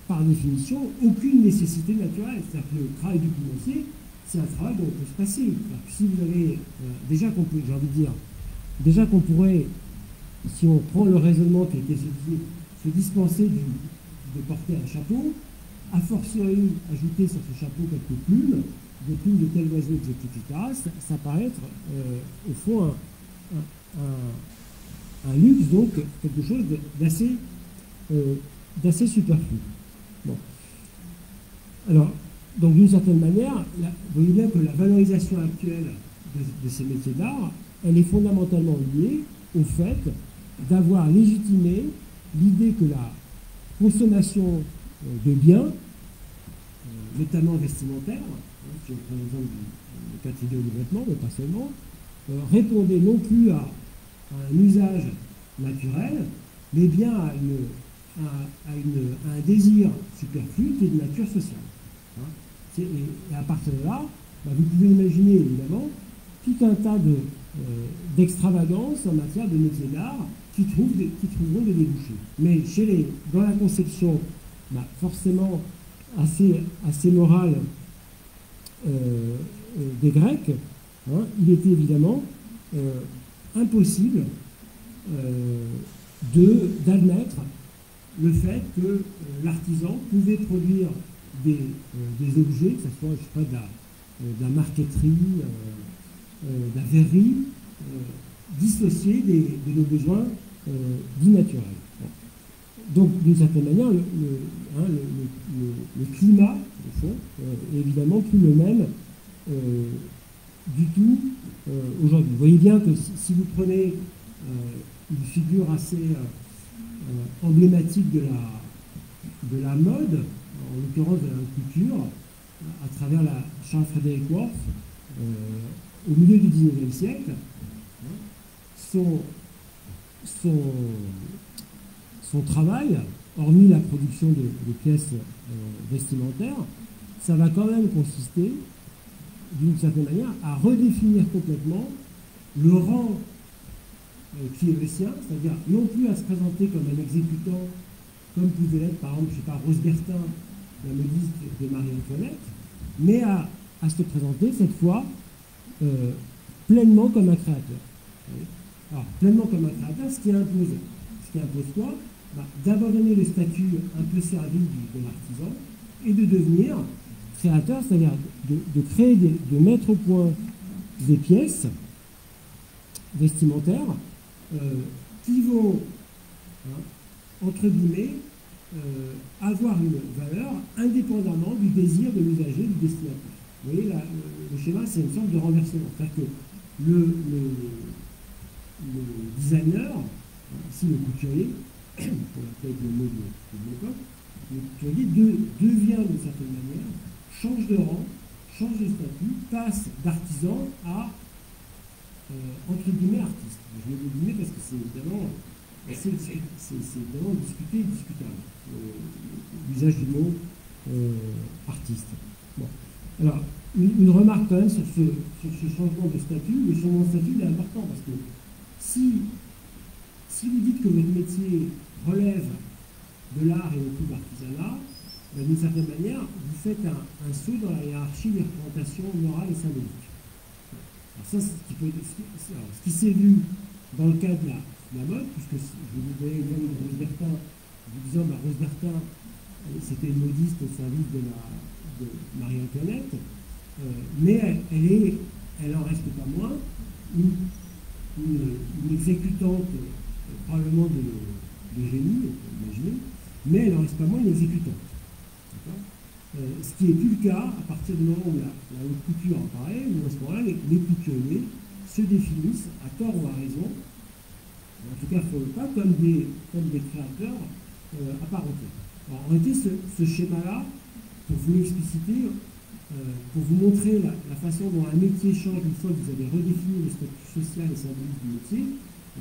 par définition, aucune nécessité naturelle. C'est-à-dire que le travail du plumassier, c'est un travail dont on peut se passer. Si vous avez, déjà qu'on pourrait, si on prend le raisonnement qui a été se dispenser de porter un chapeau, a fortiori ajouter sur ce chapeau quelques plumes, des plumes de tel oiseau, etc., ça paraît être, au fond, un luxe, donc quelque chose d'assez superflu. Bon. Alors, donc d'une certaine manière, vous voyez bien que la valorisation actuelle de ces métiers d'art, elle est fondamentalement liée au fait d'avoir légitimé l'idée que la consommation de biens, notamment vestimentaires, si on prend l'exemple du cas de figure du vêtement, mais pas seulement, répondait non plus à un usage naturel, mais bien à un désir superflu qui est de nature sociale. Et à partir de là, vous pouvez imaginer évidemment tout un tas d'extravagances en matière de métiers d'art qui trouveront des débouchés. Mais dans la conception forcément assez morale des Grecs, il était évidemment impossible d'admettre le fait que l'artisan pouvait produire des objets, que ce soit, je sais pas, de la marqueterie, de la verrerie, dissociés de nos besoins dits naturels. Donc, d'une certaine manière, le climat, au fond, est évidemment plus le même du tout aujourd'hui. Vous voyez bien que si vous prenez une figure assez emblématique de la mode, en l'occurrence de la couture, à travers la Charles-Frédéric Worth, au milieu du XIXe siècle, son travail, hormis la production de pièces vestimentaires, ça va quand même consister, d'une certaine manière, à redéfinir complètement le rang qui est le sien, c'est-à-dire non plus à se présenter comme un exécutant, comme pouvait l'être, par exemple, je ne sais pas, Rose Bertin, la modiste de Marie-Antoinette, mais à se présenter, cette fois, pleinement comme un créateur. Alors, pleinement comme un créateur, ce qui impose quoi ? D'abandonner le statut un peu servile de l'artisan et de devenir créateur, c'est-à-dire de créer, de mettre au point des pièces vestimentaires qui vont, hein, entre guillemets, avoir une valeur indépendamment du désir de l'usager, du destinataire. Vous voyez, le schéma, c'est une sorte de renversement. C'est-à-dire que le designer, ici le couturier, pour l'appeler le mot de l'époque, le couturier devient d'une certaine manière, change de rang, change de statut, passe d'artisan à, entre guillemets, artiste. Je mets des guillemets parce que c'est évidemment discuté et discutable, l'usage du mot artiste. Bon. Alors, une remarque quand même sur ce changement de statut. Le changement de statut est important parce que si vous dites que votre métier relève de l'art et non plus de l'artisanat, d'une certaine manière, vous faites un saut dans la hiérarchie des représentations morales et symboliques. Alors ça, ce qui s'est vu dans le cas de la mode, puisque je vous donnais l'exemple de Rose Bertin, en vous disant Rose Bertin, c'était une modiste au service de Marie-Antoinette, mais elle en reste pas moins une exécutante, probablement de génie, imaginez, mais elle en reste pas moins une exécutante. Ce qui n'est plus le cas à partir du moment où la haute couture apparaît, où à ce moment-là, les couturiers se définissent, à tort ou à raison, en tout cas font le pas, comme des créateurs à part entière. Alors, en réalité, ce schéma-là, pour vous l'expliciter, pour vous montrer la façon dont un métier change une fois que vous avez redéfini le statut social et symbolique du métier,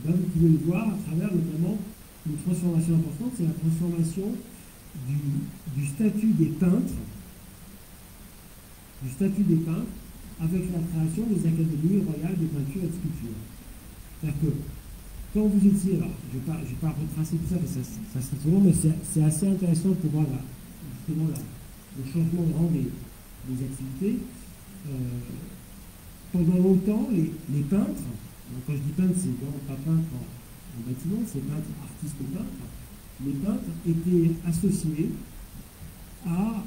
vous pouvez le voir à travers notamment une transformation importante, c'est la transformation du statut des peintres, avec la création des académies royales de peinture et de sculpture. C'est-à-dire que quand vous étiez, alors je ne vais pas retracer tout ça parce que ça serait trop long, mais c'est assez intéressant pour voir justement le changement de rang des activités. Pendant longtemps, les peintres, donc quand je dis peintre, c'est pas peintre en bâtiment, c'est peintre, artiste peintre, les peintres étaient associés à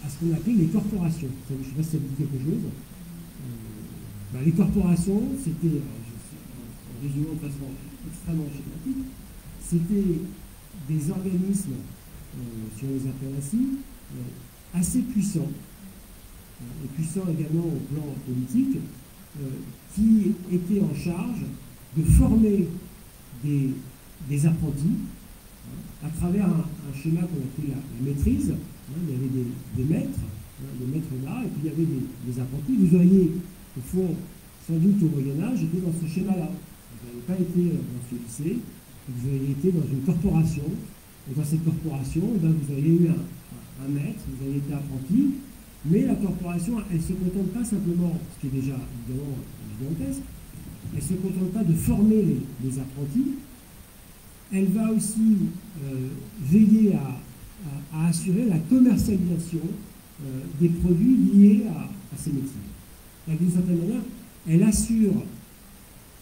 ce qu'on appelait les corporations. Je ne sais pas si ça vous dit quelque chose. Les corporations, c'était, en résumant de façon extrêmement schématique, c'était des organismes, si on les appelle ainsi, assez puissants, et puissants également au plan politique, qui étaient en charge de former des apprentis à travers un schéma qu'on appelait la maîtrise. Il y avait des maîtres d'art, et puis il y avait des apprentis. Vous auriez, au fond, sans doute au Moyen-Âge, été dans ce schéma-là. Vous n'avez pas été dans ce lycée, vous auriez été dans une corporation, et dans cette corporation, vous auriez eu un maître, vous auriez été apprenti, mais la corporation, elle ne se contente pas simplement, ce qui est déjà évidemment gigantesque, elle ne se contente pas de former les apprentis, elle va aussi veiller à assurer la commercialisation des produits liés à ces métiers. Donc, d'une certaine manière, elle assure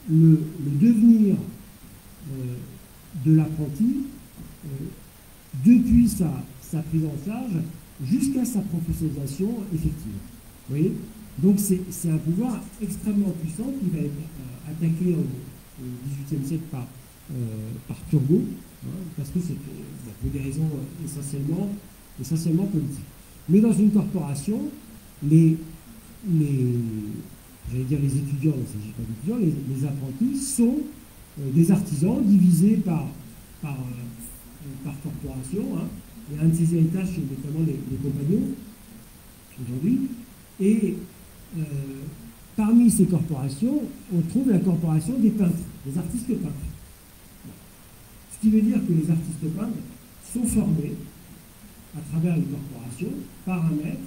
le devenir de l'apprenti depuis sa prise en charge jusqu'à sa professionnalisation effective. Vous voyez? Donc c'est un pouvoir extrêmement puissant qui va être attaqué au XVIIIe siècle par Turgot, parce que c'est pour des raisons essentiellement politiques. Mais dans une corporation, j'allais dire les étudiants, il ne s'agit pas d'étudiants, les apprentis sont des artisans divisés par corporation. Il y a un de ces héritages, c'est notamment les compagnons, aujourd'hui. Et parmi ces corporations, on trouve la corporation des peintres, des artistes peintres. Ce qui veut dire que les artistes peintres sont formés à travers les corporations par un maître,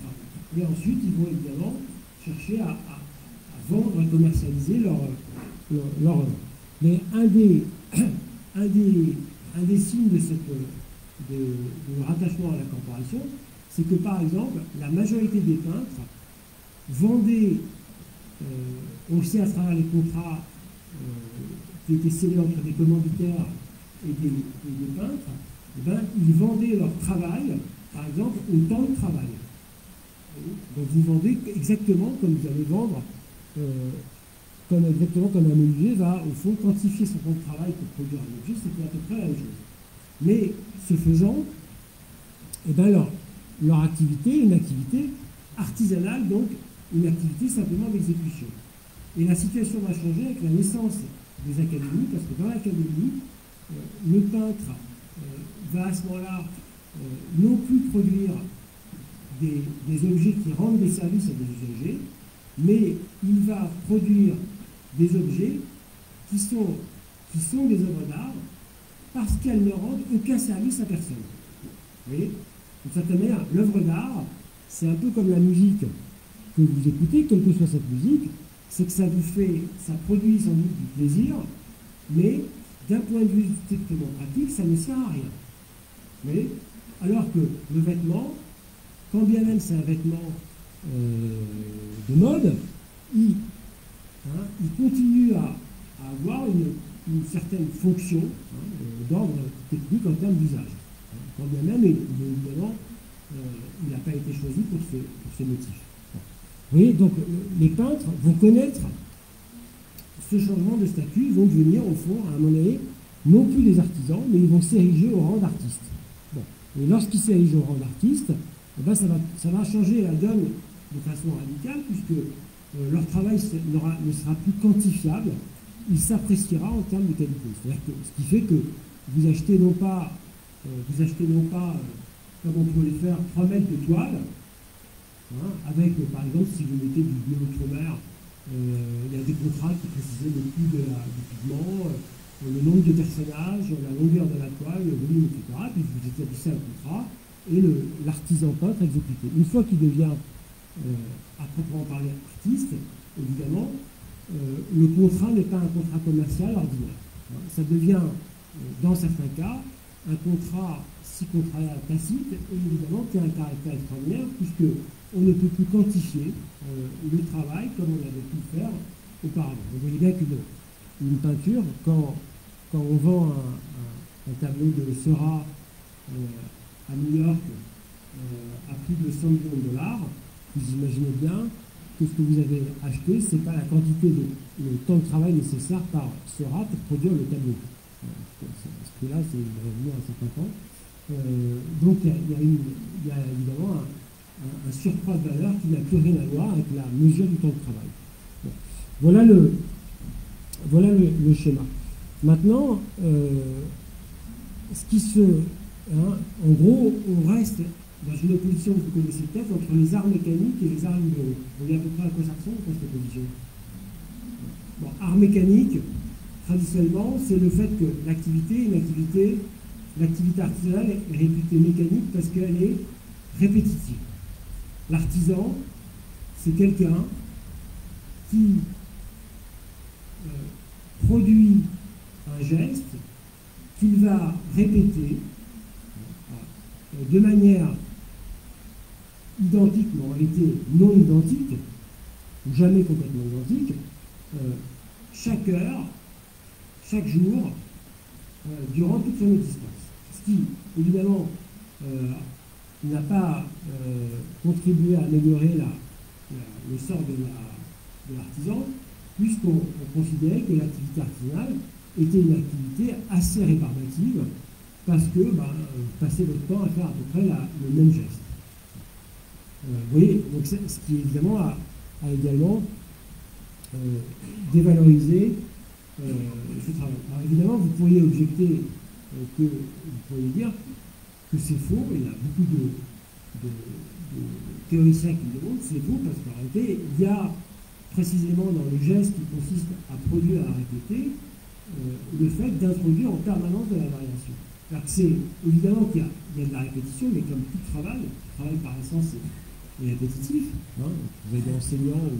et ensuite ils vont évidemment chercher à vendre et commercialiser leur œuvre. Mais un des signes de rattachement à la corporation, c'est que par exemple, la majorité des peintres vendaient aussi à travers les contrats qui étaient scellés entre des commanditaires et des peintres, ils vendaient leur travail, par exemple, au temps de travail. Donc vous vendez exactement comme vous allez vendre exactement comme un menuisier va, au fond, quantifier son temps de travail pour produire un objet, c'était à peu près la même chose. Mais, ce faisant, eh ben leur activité, une activité artisanale, donc une activité simplement d'exécution. Et la situation va changer avec la naissance des académies, parce que dans l'académie, le peintre va à ce moment-là non plus produire des objets qui rendent des services à des usagers, mais il va produire des objets qui sont des œuvres d'art parce qu'elles ne rendent aucun service à personne. Vous voyez ? D'une certaine manière, l'œuvre d'art, c'est un peu comme la musique que vous écoutez, quelle que soit cette musique, c'est que ça produit sans doute du plaisir, mais d'un point de vue strictement pratique, ça ne sert à rien. Vous voyez ? Alors que le vêtement, quand bien même c'est un vêtement de mode, il continue à avoir une certaine fonction d'ordre technique en termes d'usage. Quand bien même, évidemment, il n'a pas été choisi pour ce motif. Vous voyez, donc les peintres vont connaître ce changement de statut, ils vont devenir, au fond, à un moment donné, non plus des artisans, mais ils vont s'ériger au rang d'artistes. Bon. Et lorsqu'ils s'érigent au rang d'artistes, eh ben ça va changer la donne de façon radicale, puisque leur travail ne sera plus quantifiable, il s'appréciera en termes de qualité. C'est-à-dire que, ce qui fait que vous achetez non pas, comme on pourrait le faire, 3 mètres de toile, avec, par exemple, si vous mettez du bleu outre-mer, il y a des contrats qui précisent le coût du pigment, le nombre de personnages, la longueur de la toile, le volume, etc. Puis vous établissez un contrat et l'artisan peintre exécuté. Une fois qu'il devient, à proprement parler, artiste, évidemment, le contrat n'est pas un contrat commercial ordinaire. Ça devient, dans certains cas, un contrat contrat tacite, et évidemment qui a un caractère extraordinaire, puisque on ne peut plus quantifier le travail comme on avait pu le faire auparavant. Vous voyez bien qu'une peinture, quand on vend un tableau de Seurat à New York à plus de 100 millions de dollars, vous imaginez bien que ce que vous avez acheté, ce n'est pas la quantité le temps de travail nécessaire par Seurat pour produire le tableau. Ce prix-là, c'est revenu à un certain temps. Donc il y a évidemment un surcroît de valeur qui n'a plus rien à voir avec la mesure du temps de travail. Bon. Voilà le schéma. Maintenant, en gros, on reste dans une opposition que vous connaissez peut-être entre les arts mécaniques et les arts libéraux. Vous voyez à peu près à quoi ça ressemble, cette opposition. Bon, art mécanique, traditionnellement, c'est le fait que l'activité artisanale est réputée mécanique parce qu'elle est répétitive. L'artisan, c'est quelqu'un qui produit un geste qu'il va répéter de manière identique, mais en réalité non identique, ou jamais complètement identique, chaque heure, chaque jour, durant toute son existence. Ce qui, évidemment, n'a pas contribué à améliorer le sort de l'artisan, puisqu'on considérait que l'activité artisanale était une activité assez rébarbative, parce que vous passez votre temps à faire à peu près le même geste. Vous voyez, donc ce qui évidemment a également dévalorisé ce travail. Alors évidemment, vous pourriez objecter vous pourriez dire que c'est faux, il y a beaucoup de théoriciens qui le démontrent, c'est faux parce qu'en réalité, il y a précisément dans le geste qui consiste à produire, à répéter, le fait d'introduire en permanence de la variation. C'est évidemment qu'il y a de la répétition, mais comme tout travail, le travail par essence est répétitif. Vous avez des enseignants ou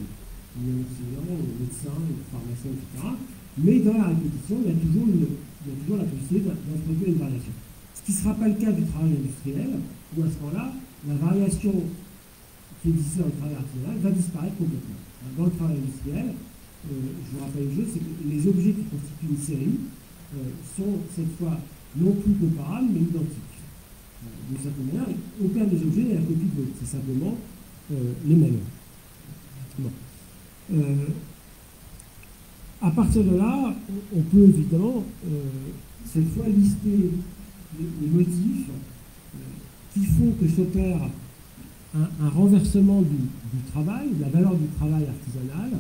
médecins, pharmaciens, etc. Mais dans la répétition, il y a toujours la possibilité d'introduire une variation. Ce qui ne sera pas le cas du travail industriel, où à ce moment-là, la variation qui existait dans le travail artisanal va disparaître complètement. Dans le travail industriel, je vous rappelle une chose, c'est que les objets qui constituent une série sont cette fois non plus comparables, mais identiques. D'une certaine manière, aucun des objets n'est la copie de l'autre, c'est simplement les mêmes. Bon. à partir de là, on peut évidemment cette fois lister les motifs qui font que s'opère un renversement du travail, de la valeur du travail artisanal,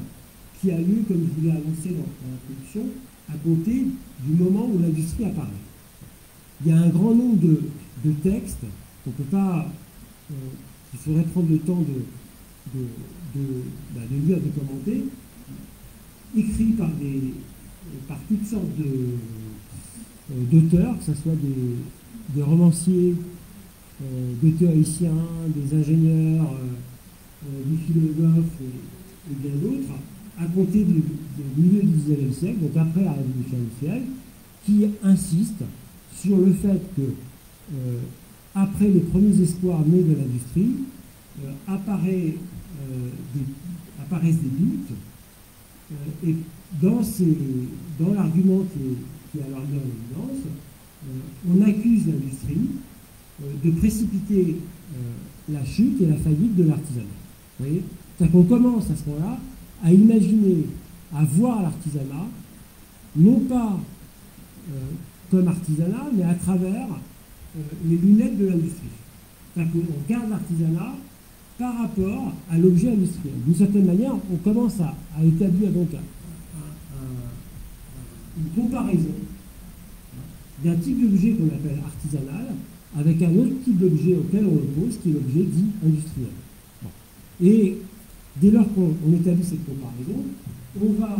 qui a lieu, comme je vous l'ai annoncé dans l'introduction, à compter du moment où l'industrie apparaît. Il y a un grand nombre de textes qu'on ne peut pas, qu'il faudrait prendre le temps de lire, de commenter, écrits par toutes sortes d'auteurs, que ce soit des romanciers, des théoriciens, des ingénieurs, des philosophes et bien d'autres, à compter du milieu du XIXe siècle, donc après la Révolution industrielle, qui insistent sur le fait que, après les premiers espoirs nés de l'industrie, apparaissent des doutes, et dans l'argument qui est alors mis en évidence, on accuse l'industrie de précipiter la chute et la faillite de l'artisanat. Vous voyez ? C'est-à-dire qu'on commence à ce moment-là à imaginer, à voir l'artisanat, non pas comme artisanat, mais à travers les lunettes de l'industrie. C'est-à-dire qu'on regarde l'artisanat par rapport à l'objet industriel. D'une certaine manière, on commence à établir donc une comparaison d'un type d'objet qu'on appelle artisanal avec un autre type d'objet auquel on oppose, qui est l'objet dit industriel. Bon. Et dès lors qu'on établit cette comparaison, on va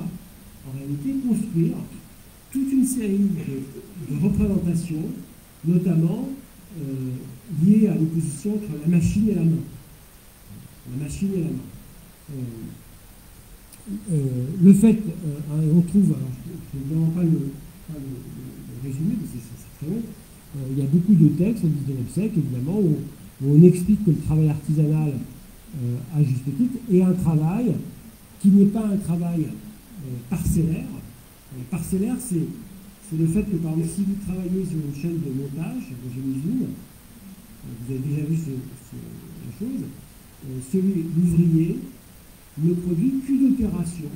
en réalité construire toute une série de représentations, notamment liées à l'opposition entre la machine et la main. La machine et la main. Le fait, on trouve, alors je ne vais vraiment pas le résumer, parce que c'est très long, il y a beaucoup de textes au XIXe siècle, évidemment, où on explique que le travail artisanal, à juste titre, est un travail qui n'est pas un travail parcellaire. Parcellaire, c'est le fait que, par exemple, si vous travaillez sur une chaîne de montage, dans une usine, vous avez déjà vu la chose, l'ouvrier ne produit qu'une opération,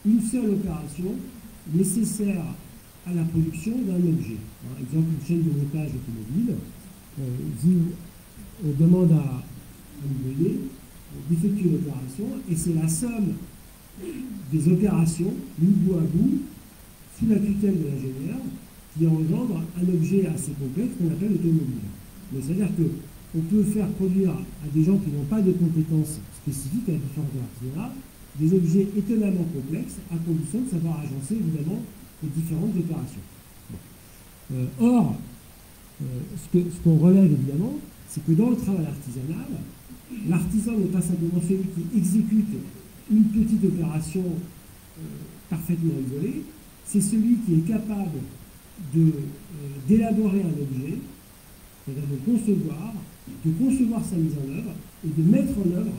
une seule opération nécessaire à la production d'un objet. Par exemple, une chaîne de montage automobile, on demande à l'ouvrier d'effectuer une opération, et c'est la somme des opérations, mises bout à bout, sous la tutelle de l'ingénieur, qui engendre un objet assez complexe qu'on appelle automobile. Mais c'est-à-dire qu'on peut faire produire à des gens qui n'ont pas de compétences spécifiques, à la différence de l'artisanat, des objets étonnamment complexes, à condition de savoir agencer évidemment les différentes opérations. Bon. Or, ce qu'on relève évidemment, c'est que dans le travail artisanal, l'artisan n'est pas simplement celui qui exécute une petite opération parfaitement isolée, c'est celui qui est capable d'élaborer un objet, c'est-à-dire de concevoir sa mise en œuvre et de mettre en œuvre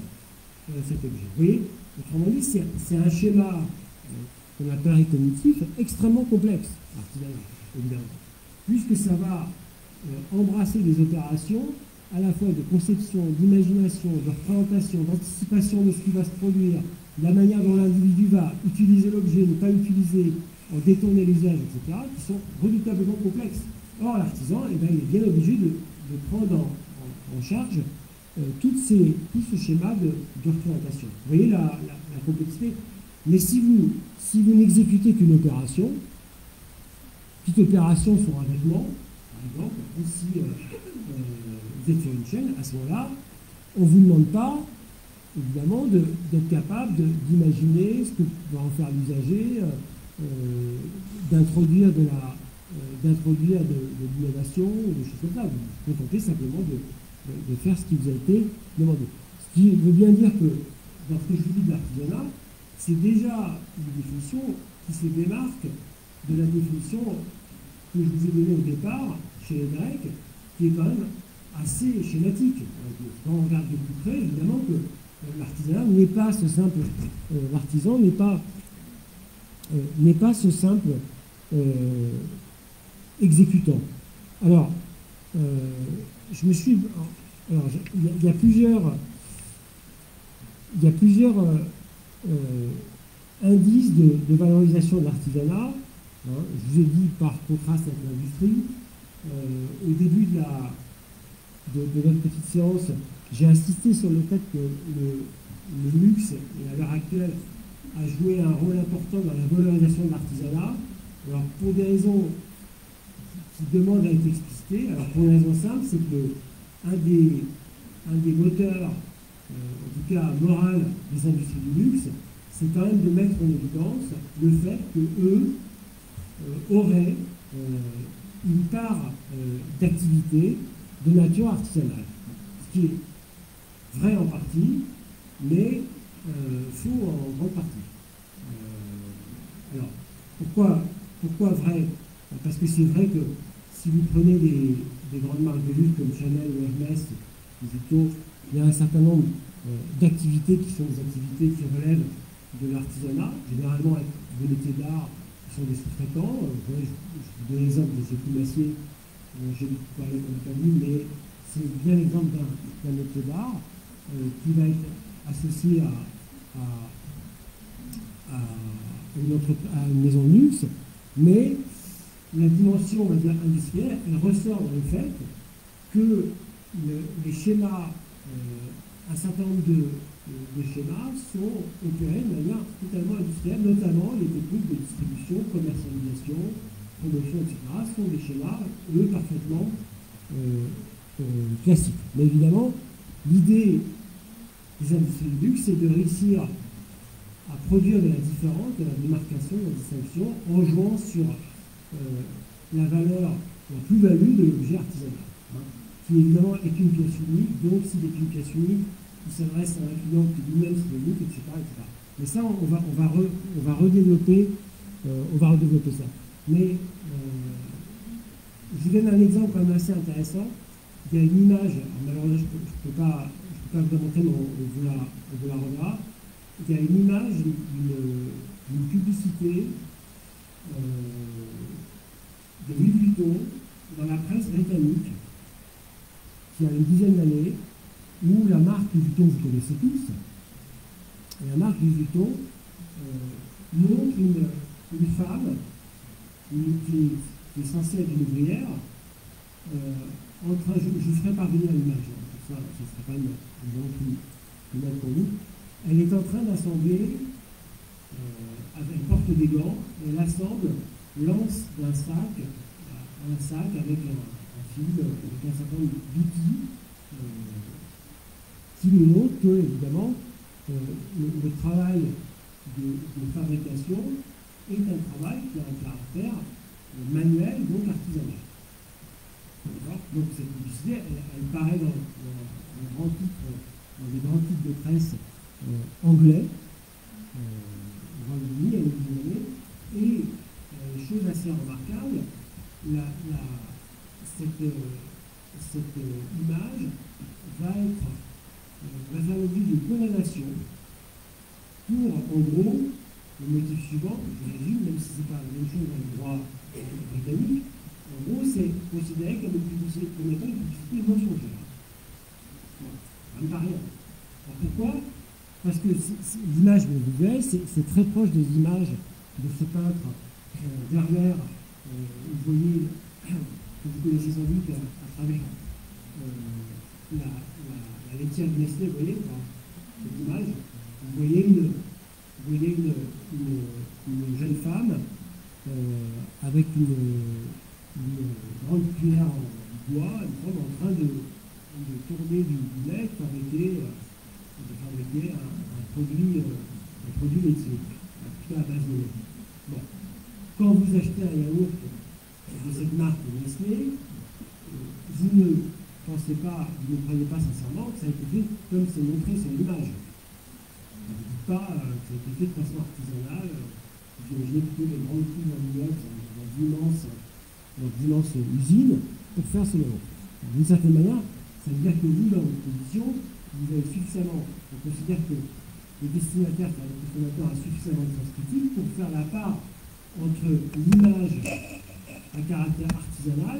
cet objet. Vous voyez, autrement dit, c'est un schéma qu'on appelle cognitif extrêmement complexe, artisanal, évidemment, puisque ça va embrasser des opérations à la fois de conception, d'imagination, de représentation, d'anticipation de ce qui va se produire, la manière dont l'individu va utiliser l'objet, ne pas l'utiliser, en détourner l'usage, etc., qui sont redoutablement complexes. Or, l'artisan, il est bien obligé de prendre en charge tout ce schéma de représentation. Vous voyez la complexité. Mais si vous n'exécutez qu'une opération, petite opération sur un vêtement, par exemple, ici, vous êtes sur une chaîne, à ce moment-là, on ne vous demande pas, évidemment, d'être capable d'imaginer ce que va en faire l'usager, d'introduire de l'innovation, des choses comme ça. Vous vous contentez simplement de faire ce qui vous a été demandé. Ce qui veut bien dire que, dans ce que je vous dis de l'artisanat, c'est déjà une définition qui se démarque de la définition que je vous ai donnée au départ, chez les Grecs, qui est quand même assez schématique. Quand on regarde de plus près, évidemment que l'artisanat n'est pas ce simple... l'artisan n'est pas ce simple exécutant. Alors, je me suis... Alors, il y a plusieurs indice de valorisation de l'artisanat. Hein, je vous ai dit par contraste avec l'industrie. Au début de notre petite séance, j'ai insisté sur le fait que le luxe, et à l'heure actuelle, a joué un rôle important dans la valorisation de l'artisanat. Alors, pour des raisons qui demandent à être explicitées, alors pour une raison simple, c'est que un des moteurs, en tout cas moral, des industries du luxe, c'est quand même de mettre en évidence le fait qu'eux auraient une part d'activité de nature artisanale. Ce qui est vrai en partie, mais faux en grande partie. Alors, pourquoi vrai? Parce que c'est vrai que si vous prenez des grandes marques de luxe comme Chanel ou Hermès, Vuitton, il y a un certain nombre d'activités qui sont des activités qui relèvent de l'artisanat, généralement avec des métiers d'art qui sont des sous-traitants. Je vous donne l'exemple de ces plumassiers, j'ai parlé comme pas vu, mais c'est bien l'exemple d'un métier d'art qui va être associé à une maison de luxe, mais la dimension, on va dire, industrielle, elle ressort dans le fait que les schémas, un certain nombre de schémas sont opérés de manière totalement industrielle, notamment les techniques de distribution, commercialisation, promotion, etc., sont des schémas, eux, parfaitement classiques. Mais évidemment, l'idée des industries du luxe, c'est de réussir à produire de la différence, de la démarcation, de la distinction, en jouant sur la valeur, la plus-value de l'objet artisanal, hein, qui évidemment est une pièce unique, donc s'il est une pièce unique, il s'adresse à un client qui lui-même c'est unique, etc., etc. Mais ça, on va redévelopper ça. Mais je vous donne un exemple quand même assez intéressant. Il y a une image, malheureusement je ne peux pas vous la montrer, mais on vous la reverra. Il y a une image d'une publicité de Louis Vuitton dans la presse britannique qui a une dizaine d'années, où la marque Louis Vuitton, vous connaissez tous, et la marque Louis Vuitton montre une femme qui est censée être une ouvrière en train, je vous ferai parvenir l'image, pour ça ce ne sera pas une plus mal pour vous. Elle est en train d'assembler, elle porte des gants, elle assemble, lance d'un sac un sac avec un fil, avec un certain nombre d'outils qui nous montrent que, évidemment, le travail de fabrication est un travail qui a un caractère manuel, donc artisanal. Donc cette publicité, elle paraît dans des grands titres de presse anglais, au Royaume-Uni, il y a une dizaine d'années, et chose assez remarquable, cette image va faire l'objet d'une condamnation pour, en gros, le motif suivant, je résume, même si ce n'est pas la même chose dans le droit britannique, en gros, c'est considéré comme une publicité mensongère. Ça me paraît. Alors pourquoi? Parce que l'image que vous voyez, c'est très proche des images de ce peintre Werner, vous voyez, que vous connaissez sans doute à travers la laitière de Nestlé, vous voyez, cette image, vous voyez une jeune femme avec une grande cuillère en bois, en train de tourner du lait, de fabriquer un produit laitier, plutôt à base de lait. Bon. Quand vous achetez un yaourt de cette marque Nestlé, vous ne pensez pas, vous ne croyez pas sincèrement que ça a été fait comme c'est montré sur l'image. Vous ne dites pas que ça a été fait de façon artisanale, vous imaginez plutôt des grandes cuves en inox dans d'immenses usines pour faire ce yaourt. D'une certaine manière, ça veut dire que vous, dans votre position, vous avez suffisamment, on considère que le destinataire, le consommateur, a suffisamment de sens critique pour faire la part entre l'image à caractère artisanal,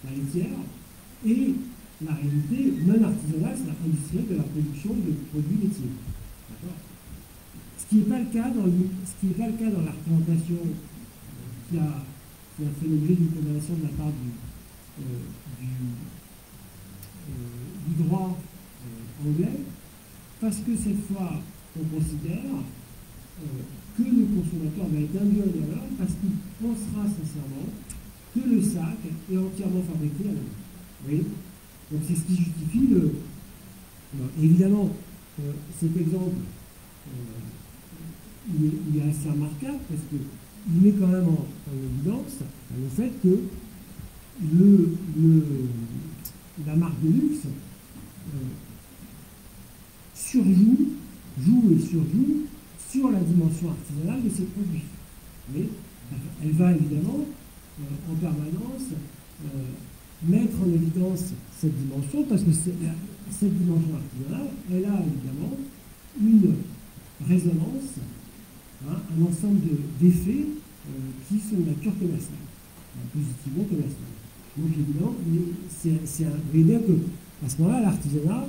la laitière, et la réalité non artisanale, c'est-à-dire industrielle de la production de produits laitiers. D'accord? Ce qui n'est pas le cas dans la représentation qui a fait l'objet d'une condamnation de la part du droit anglais, parce que cette fois, on considère que le consommateur va être induit en erreur parce qu'il pensera sincèrement que le sac est entièrement fabriqué à la main. Vous voyez? Donc c'est ce qui justifie le... Alors, évidemment, cet exemple, il est assez remarquable parce qu'il met quand même en évidence le fait que la marque de luxe joue sur la dimension artisanale de ses produits. Mais elle va évidemment en permanence mettre en évidence cette dimension parce que cette dimension artisanale, elle a évidemment une résonance, un ensemble d'effets qui sont de nature commerciale, positivement commerciale. Donc évidemment, vous voyez bien que à ce moment-là, l'artisanat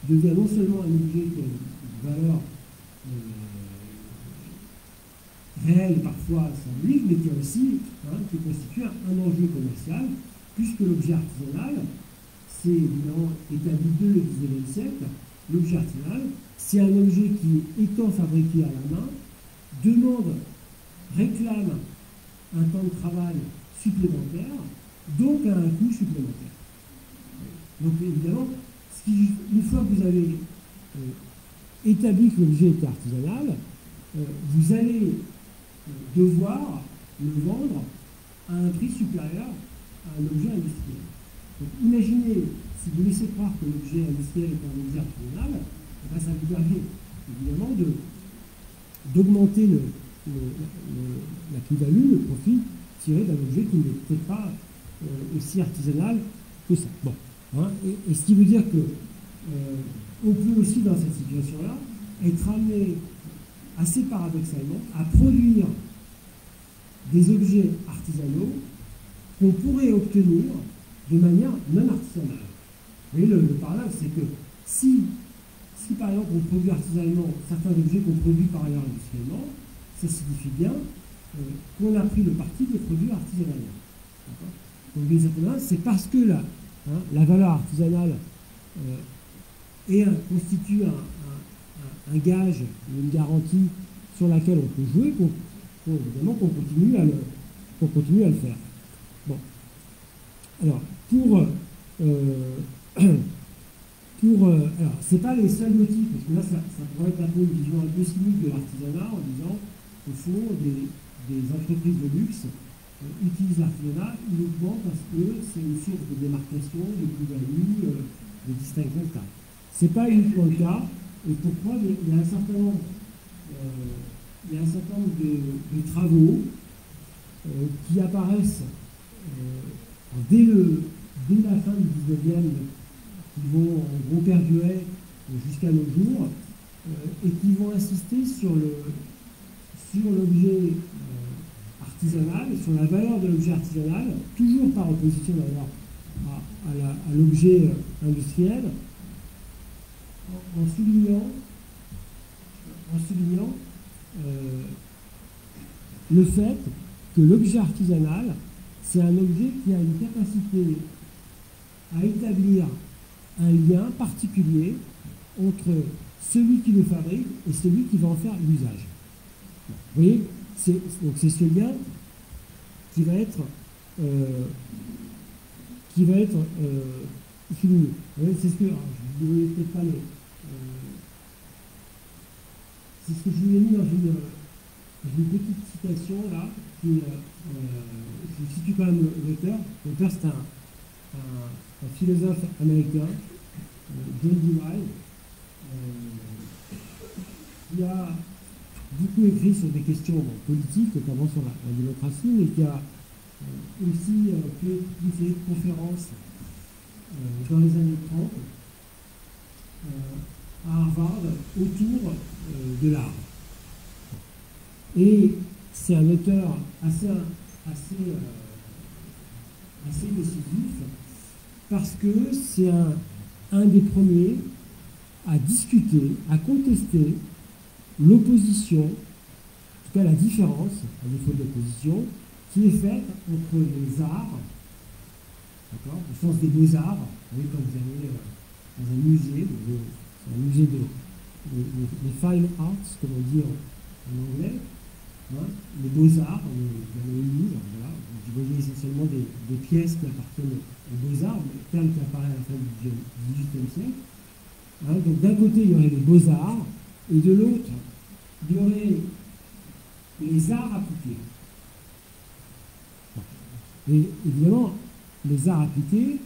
devient non seulement un objet qui a une valeur réelle, parfois symbolique, mais qui a aussi qui constitue un enjeu commercial, puisque l'objet artisanal, c'est évidemment établi dès le XIXe siècle. L'objet artisanal, c'est un objet qui, étant fabriqué à la main, réclame un temps de travail supplémentaire, donc a un coût supplémentaire. Donc évidemment, une fois que vous avez établi que l'objet était artisanal, vous allez devoir le vendre à un prix supérieur à un objet industriel. Donc imaginez, si vous laissez croire que l'objet industriel est un objet artisanal, ça vous permet évidemment d'augmenter la plus-value, le profit tiré d'un objet qui n'est peut-être pas aussi artisanal que ça. Bon, et ce qui veut dire que on peut aussi, dans cette situation-là, être amené assez paradoxalement à produire des objets artisanaux qu'on pourrait obtenir de manière non artisanale. Vous voyez, le paradoxe, c'est que si par exemple on produit artisanalement certains objets qu'on produit par ailleurs industriellement, ça signifie bien qu'on a pris le parti de les produire artisanalement. Donc d'une certaine manière, c'est parce que la valeur artisanale constitue un gage, une garantie sur laquelle on peut jouer, évidemment qu'on continue à le faire. Bon. Alors, alors, c'est pas les seuls motifs, parce que là, ça pourrait être un peu une vision un peu cynique de l'artisanat en disant, au fond, des entreprises de luxe utilisent l'artisanat uniquement parce que c'est une source de démarcation, de plus-value, de distinction de taille. C'est pas uniquement le cas, et pourquoi il y a un certain nombre de travaux qui apparaissent dès la fin du 19e, qui vont en gros perdurer jusqu'à nos jours, et qui vont insister sur l'objet artisanal, sur la valeur de l'objet artisanal, toujours par opposition d'ailleurs à l'objet industriel, en soulignant le fait que l'objet artisanal, c'est un objet qui a une capacité à établir un lien particulier entre celui qui le fabrique et celui qui va en faire l'usage. Vous voyez, donc c'est ce lien qui va être souligné. C'est ce que je ne peut-être pas c'est ce que je vous ai mis dans une petite citation là, qui je situe quand même l'auteur. L'auteur, c'est un philosophe américain, John Dewey, qui a beaucoup écrit sur des questions politiques, notamment sur la démocratie, mais qui a aussi fait une série de conférences dans les années 30 à Harvard autour de l'art. Et c'est un auteur assez décisif parce que c'est un des premiers à discuter, à contester l'opposition, en tout cas la différence, à défaut de l'opposition, qui est faite entre les arts, d'accord, au sens des beaux-arts, vous voyez, quand vous allez dans un musée, c'est un musée des fine arts, comme on dit en anglais, hein, les beaux-arts, dans les livres, voilà, vous voyez essentiellement des pièces qui appartiennent aux beaux-arts, le terme qui apparaît à la fin du XVIIIe siècle. Hein, donc d'un côté, il y aurait les beaux-arts, et de l'autre, il y aurait les arts appliqués. Et évidemment, les arts appliqués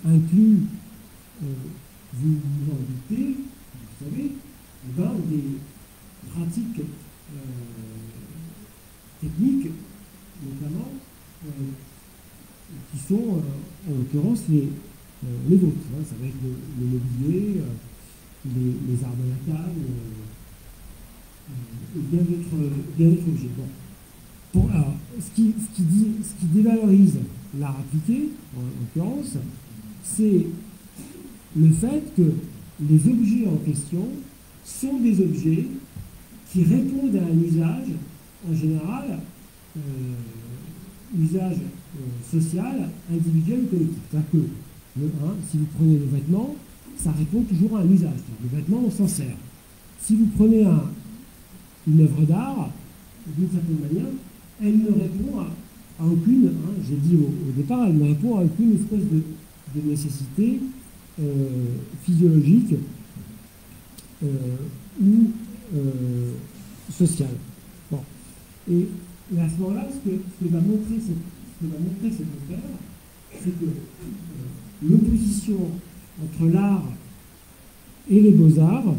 incluent, vous vous en doutez, vous savez, des pratiques techniques, notamment, qui sont, en l'occurrence, les vôtres. Hein. Ça va être le mobilier, les arts de la table, et bien d'autres objets. Bon. Alors, ce qui dévalorise l'art appliqué, en l'occurrence, c'est le fait que les objets en question sont des objets qui répondent à un usage, en général, usage social, individuel ou collectif. C'est-à-dire que, si vous prenez le vêtement, ça répond toujours à un usage. Le vêtement, on s'en sert. Si vous prenez une œuvre d'art, d'une certaine manière, elle ne répond à aucune, j'ai dit au départ, elle ne répond à aucune espèce de nécessité physiologique ou sociale. Bon. Et à ce moment-là, ce que va montrer cet auteur, c'est que l'opposition entre l'art et les beaux-arts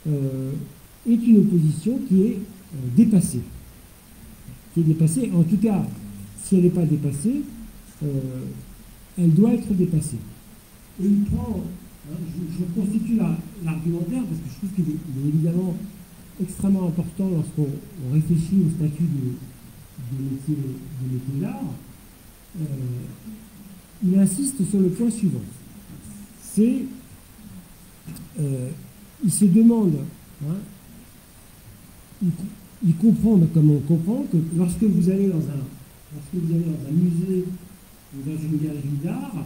est une opposition qui est dépassée. Qui est dépassée, en tout cas, si elle n'est pas dépassée, elle doit être dépassée. Et il prend, je reconstitue l'argumentaire parce que je trouve qu'il est évidemment extrêmement important lorsqu'on réfléchit au statut de métier d'art. Il insiste sur le point suivant. C'est, il se demande, il comprend, comme on comprend, que lorsque vous allez dans un musée ou dans une galerie d'art,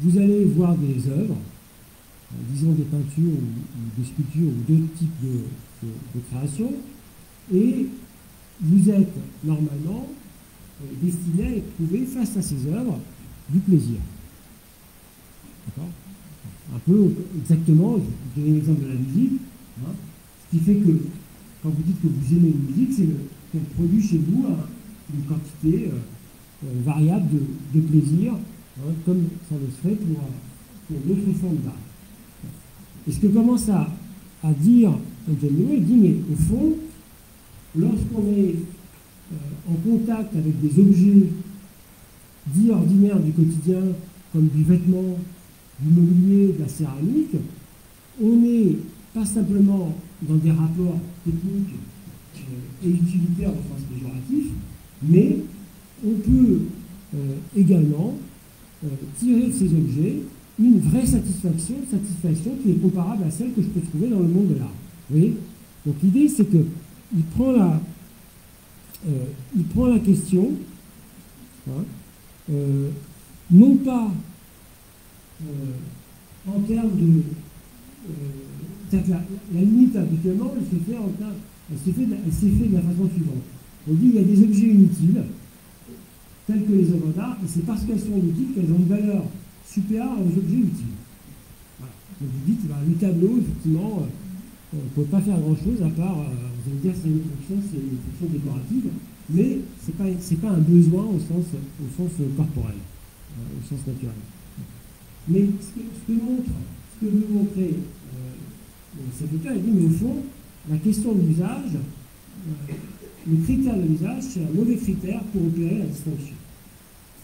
vous allez voir des œuvres, disons des peintures ou des sculptures ou d'autres types de créations, et vous êtes normalement destiné à éprouver face à ces œuvres du plaisir. D'accord ? Un peu exactement, je vais donner l'exemple de la musique, ce qui fait que quand vous dites que vous aimez une musique, c'est qu'elle produit chez vous une quantité variable de plaisir, comme ça le serait pour d'autres formes d'art. Et ce que commence à dire Antonio, il dit, mais au fond, lorsqu'on est en contact avec des objets dits ordinaires du quotidien, comme du vêtement, du mobilier, de la céramique, on n'est pas simplement dans des rapports techniques et utilitaires au sens péjoratif, mais on peut également tirer de ces objets une vraie satisfaction qui est comparable à celle que je peux trouver dans le monde de l'art. Vous voyez ? Donc l'idée, c'est qu'il prend la question, non pas en termes de... la limite habituellement, elle s'est faite de la façon suivante. On dit qu'il y a des objets inutiles, tels que les œuvres d'art, et c'est parce qu'elles sont inutiles qu'elles ont une valeur supérieure aux objets utiles. Voilà. Donc vous dites, le tableau, effectivement, on ne peut pas faire grand-chose à part, vous allez dire, c'est une fonction décorative, mais c'est pas un besoin au sens corporel, au sens naturel. Mais ce que veut montrer cet auteur, il dit, mais au fond, la question de l'usage, le critère de l'usage, c'est un mauvais critère pour opérer la distinction.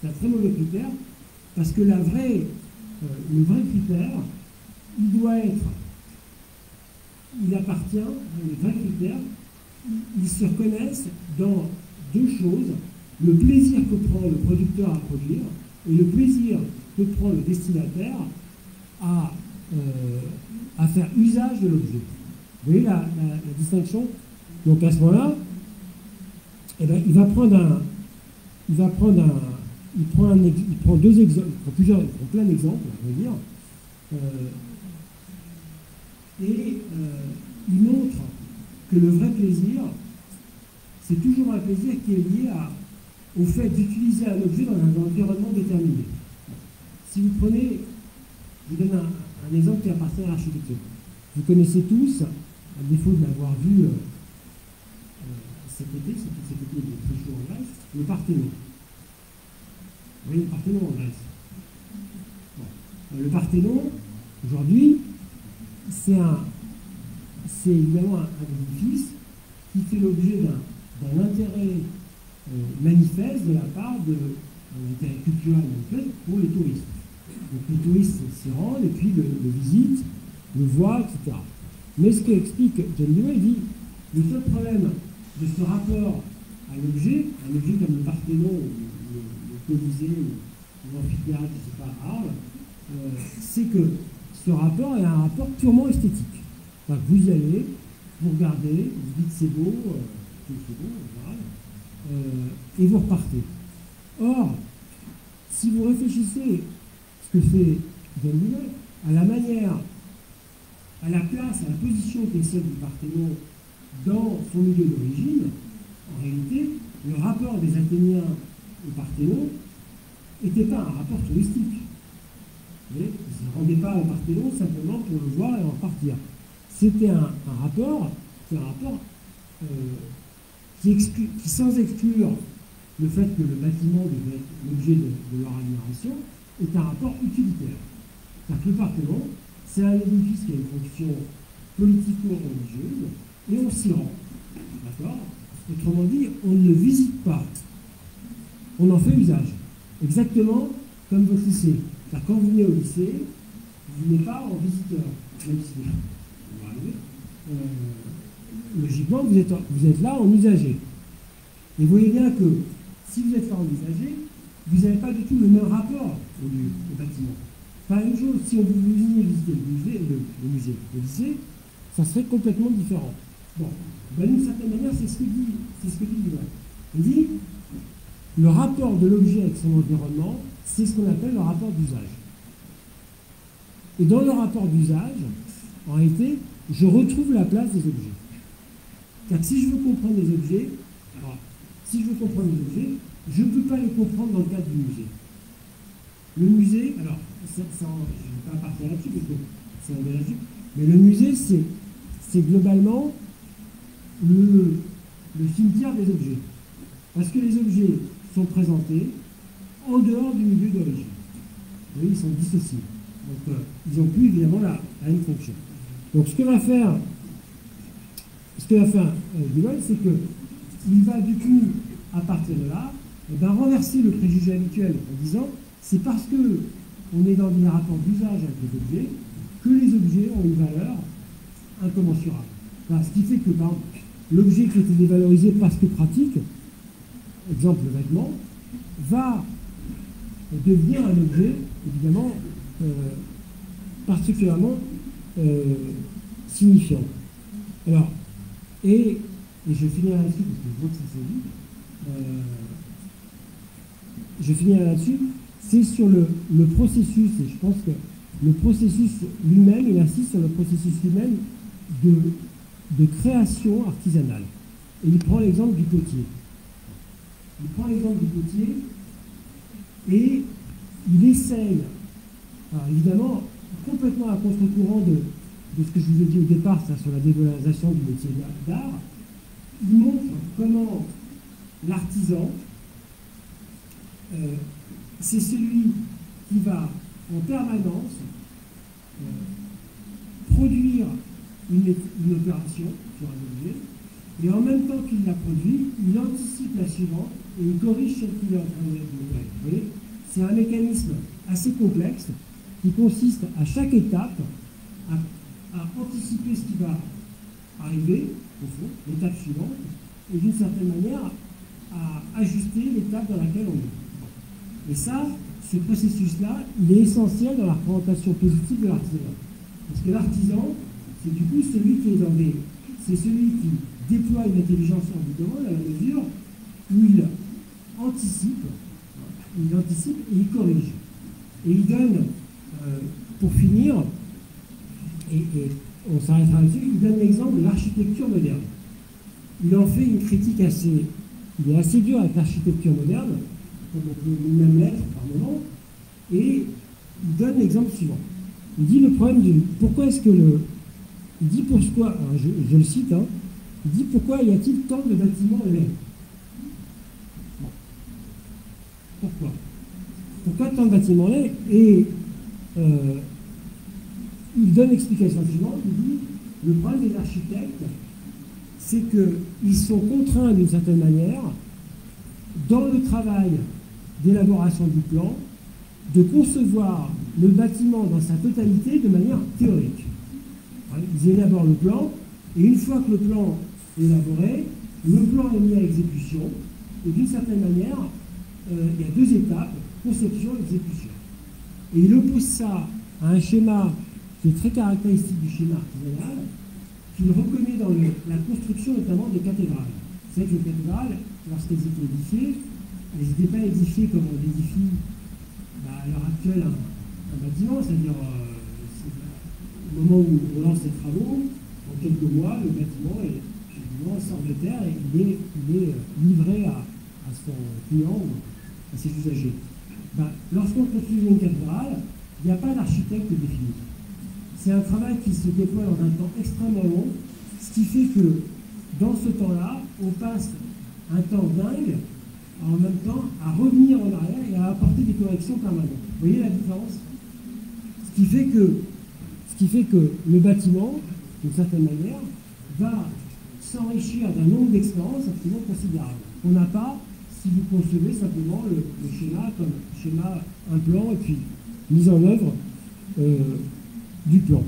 C'est un très mauvais critère, parce que le vrai critère, il appartient, les vrais critères, ils se reconnaissent dans deux choses, le plaisir que prend le producteur à produire et le plaisir que prend le destinataire à faire usage de l'objet. Vous voyez la distinction? Donc à ce moment-là, eh ben, il prend deux exemples, il prend plein d'exemples, on va dire, et il montre que le vrai plaisir, c'est toujours un plaisir qui est lié au fait d'utiliser un objet dans un environnement déterminé. Si vous prenez, je vous donne un exemple qui appartient à l'architecture. Vous connaissez tous, à défaut de l'avoir vu cet été très chaud en Grèce, le Parthénon. Vous voyez le Parthénon en Grèce. Bon. Le Parthénon, aujourd'hui, c'est évidemment un édifice qui fait l'objet d'un intérêt manifeste de la part d'un intérêt culturel manifeste pour les touristes. Donc les touristes s'y rendent et puis le visitent, le voient, etc. Mais ce qu'explique John Dewey, il dit le seul problème de ce rapport à l'objet, un objet comme le Parthénon, le Colisée, ou l'amphithéâtre, je ne sais pas, à Arles, c'est que ce rapport est un rapport purement esthétique. Enfin, vous y allez, vous regardez, vous dites c'est beau, et vous repartez. Or, si vous réfléchissez ce que fait John Dewey, à la manière, à la place, à la position qu'est celle du Parthénon dans son milieu d'origine, en réalité, le rapport des Athéniens au Parthénon n'était pas un rapport touristique. Ils ne se rendaient pas au Parthénon simplement pour le voir et en partir. C'était un rapport qui, sans exclure le fait que le bâtiment devait être l'objet de leur admiration, est un rapport utilitaire. C'est-à-dire que le Parthénon, c'est un édifice qui a une fonction politico-religieuse, et on s'y rend. D'accord? Autrement dit, on ne le visite pas. On en fait usage. Exactement comme votre lycée. C'est-à-dire quand vous venez au lycée, vous venez pas en visiteur, même si vous arrivez. Logiquement, vous êtes là en usager. Et vous voyez bien que si vous êtes là en usager, vous n'avez pas du tout le même rapport au bâtiment. Enfin, une chose, si on vous veniez visiter le lycée, ça serait complètement différent. Bon, ben, d'une certaine manière, c'est ce que dit Dewey. Il dit, le rapport de l'objet avec son environnement, c'est ce qu'on appelle le rapport d'usage. Et dans le rapport d'usage, en réalité, je retrouve la place des objets. Car si je veux comprendre les objets, je ne peux pas les comprendre dans le cadre du musée. Le musée, alors, je ne vais pas partir là-dessus parce que c'est un bel là-dessus, mais le musée, c'est globalement le cimetière des objets. Parce que les objets sont présentés en dehors du milieu d'origine. Vous voyez, ils sont dissociés. Donc, ils n'ont plus évidemment la même fonction. Donc, ce que va faire Dewey, c'est qu'il va du coup, à partir de là, renverser le préjugé habituel en disant c'est parce qu'on est dans des rapports d'usage avec les objets que les objets ont une valeur incommensurable. Enfin, ce qui fait que, par exemple, l'objet qui était dévalorisé parce que pratique, exemple le vêtement, va devenir un objet, évidemment, particulièrement signifiant. Alors, et je finirai là-dessus, parce que je vois que ça s'est dit, je finirai là-dessus, c'est sur le processus, et je pense que le processus lui-même, il insiste sur le processus lui-même de création artisanale. Et il prend l'exemple du potier. Et il essaye, alors évidemment, complètement à contre-courant de ce que je vous ai dit au départ, c'est sur la dévalorisation du métier d'art, il montre comment l'artisan, c'est celui qui va en permanence produire une opération sur un objet, et en même temps qu'il la produit, il anticipe la suivante et il corrige celle qu'il est en train de opérer. Vous voyez, c'est un mécanisme assez complexe qui consiste à chaque étape à anticiper ce qui va arriver, au fond, l'étape suivante, et d'une certaine manière à ajuster l'étape dans laquelle on est. Et ça, ce processus-là, il est essentiel dans la représentation positive de l'artisanat. Parce que l'artisan, c'est du coup celui qui est c'est celui qui déploie une intelligence hors du commun à la mesure où il anticipe et il corrige. Et il donne, pour finir, et on s'arrêtera là-dessus, il donne l'exemple de l'architecture moderne. Il en fait une critique il est assez dur avec l'architecture moderne, comme on peut lui-même l'être par moment, et il donne l'exemple suivant. Il dit le problème pourquoi est-ce que il dit pourquoi, je le cite, hein, il dit pourquoi y a-t-il tant de bâtiments laids? Bon. Pourquoi tant de bâtiments laids? Et il donne l'explication suivante, il dit le problème des architectes, c'est qu'ils sont contraints d'une certaine manière, dans le travail d'élaboration du plan, de concevoir le bâtiment dans sa totalité de manière théorique. Ils élaborent le plan, et une fois que le plan est élaboré, le plan est mis à exécution, et d'une certaine manière, il y a deux étapes, conception et exécution. Et il oppose ça à un schéma qui est très caractéristique du schéma artisanal, qu'il reconnaît dans la construction notamment des cathédrales. C'est vrai que les cathédrales, lorsqu'elles étaient édifiées, elles n'étaient pas édifiées comme on édifie à l'heure actuelle un bâtiment, c'est-à-dire au moment où on lance les travaux, en quelques mois, le bâtiment sort de terre et il est livré à son client ou à ses usagers. Lorsqu'on construit une cathédrale, il n'y a pas d'architecte défini. C'est un travail qui se déploie dans un temps extrêmement long, ce qui fait que dans ce temps-là, on passe un temps dingue, en même temps, à revenir en arrière et à apporter des corrections permanentes. Vous voyez la différence? Ce qui fait que le bâtiment, d'une certaine manière, va s'enrichir d'un nombre d'expériences absolument considérable. On n'a pas si vous concevez simplement le schéma comme schéma, un plan et puis mise en œuvre du plan.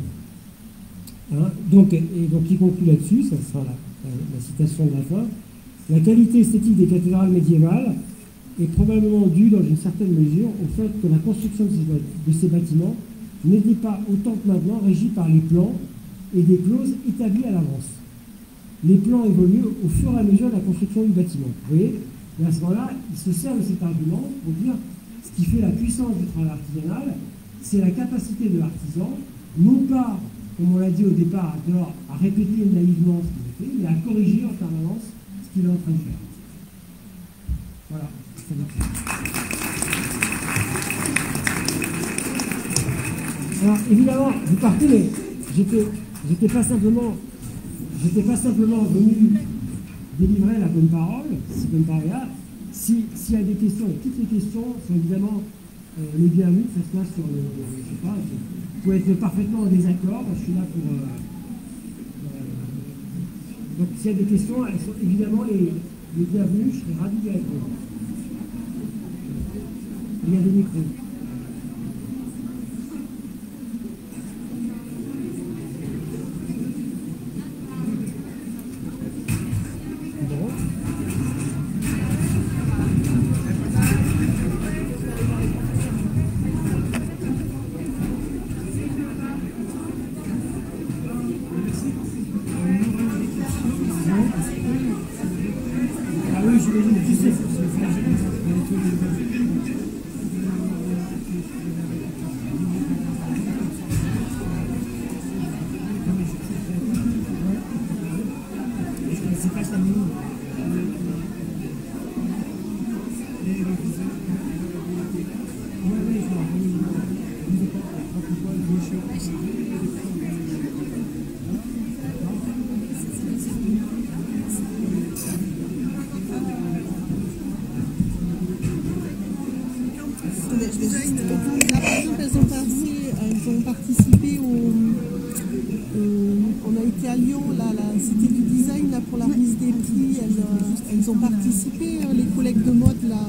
Hein, donc il conclut là-dessus, ça sera la citation de la fin. La qualité esthétique des cathédrales médiévales est probablement due dans une certaine mesure au fait que la construction de ces bâtiments n'était pas autant que maintenant régie par les plans et des clauses établies à l'avance. Les plans évoluent au fur et à mesure de la construction du bâtiment. Vous voyez? Et à ce moment-là, il se sert de cet argument pour dire ce qui fait la puissance du travail artisanal, c'est la capacité de l'artisan, non pas, comme on l'a dit au départ, à répéter naïvement ce qu'il a fait, mais à corriger en permanence ce qu'il est en train de faire. Voilà. Alors, évidemment, vous partez, mais j'étais pas simplement venu délivrer la bonne parole, si bonne parole là. S'il y a des questions, et toutes les questions sont évidemment les bienvenues, que ce soit sur le. Je sais pas, vous pouvez être parfaitement en désaccord, je suis là pour. Donc s'il y a des questions, elles sont évidemment les bienvenues, je serai ravi d'y répondre. Il y a des micros. Elles ont participé on a été à Lyon, là, la Cité du Design, là, pour la remise des prix. Elles ont participé, les collègues de mode, là,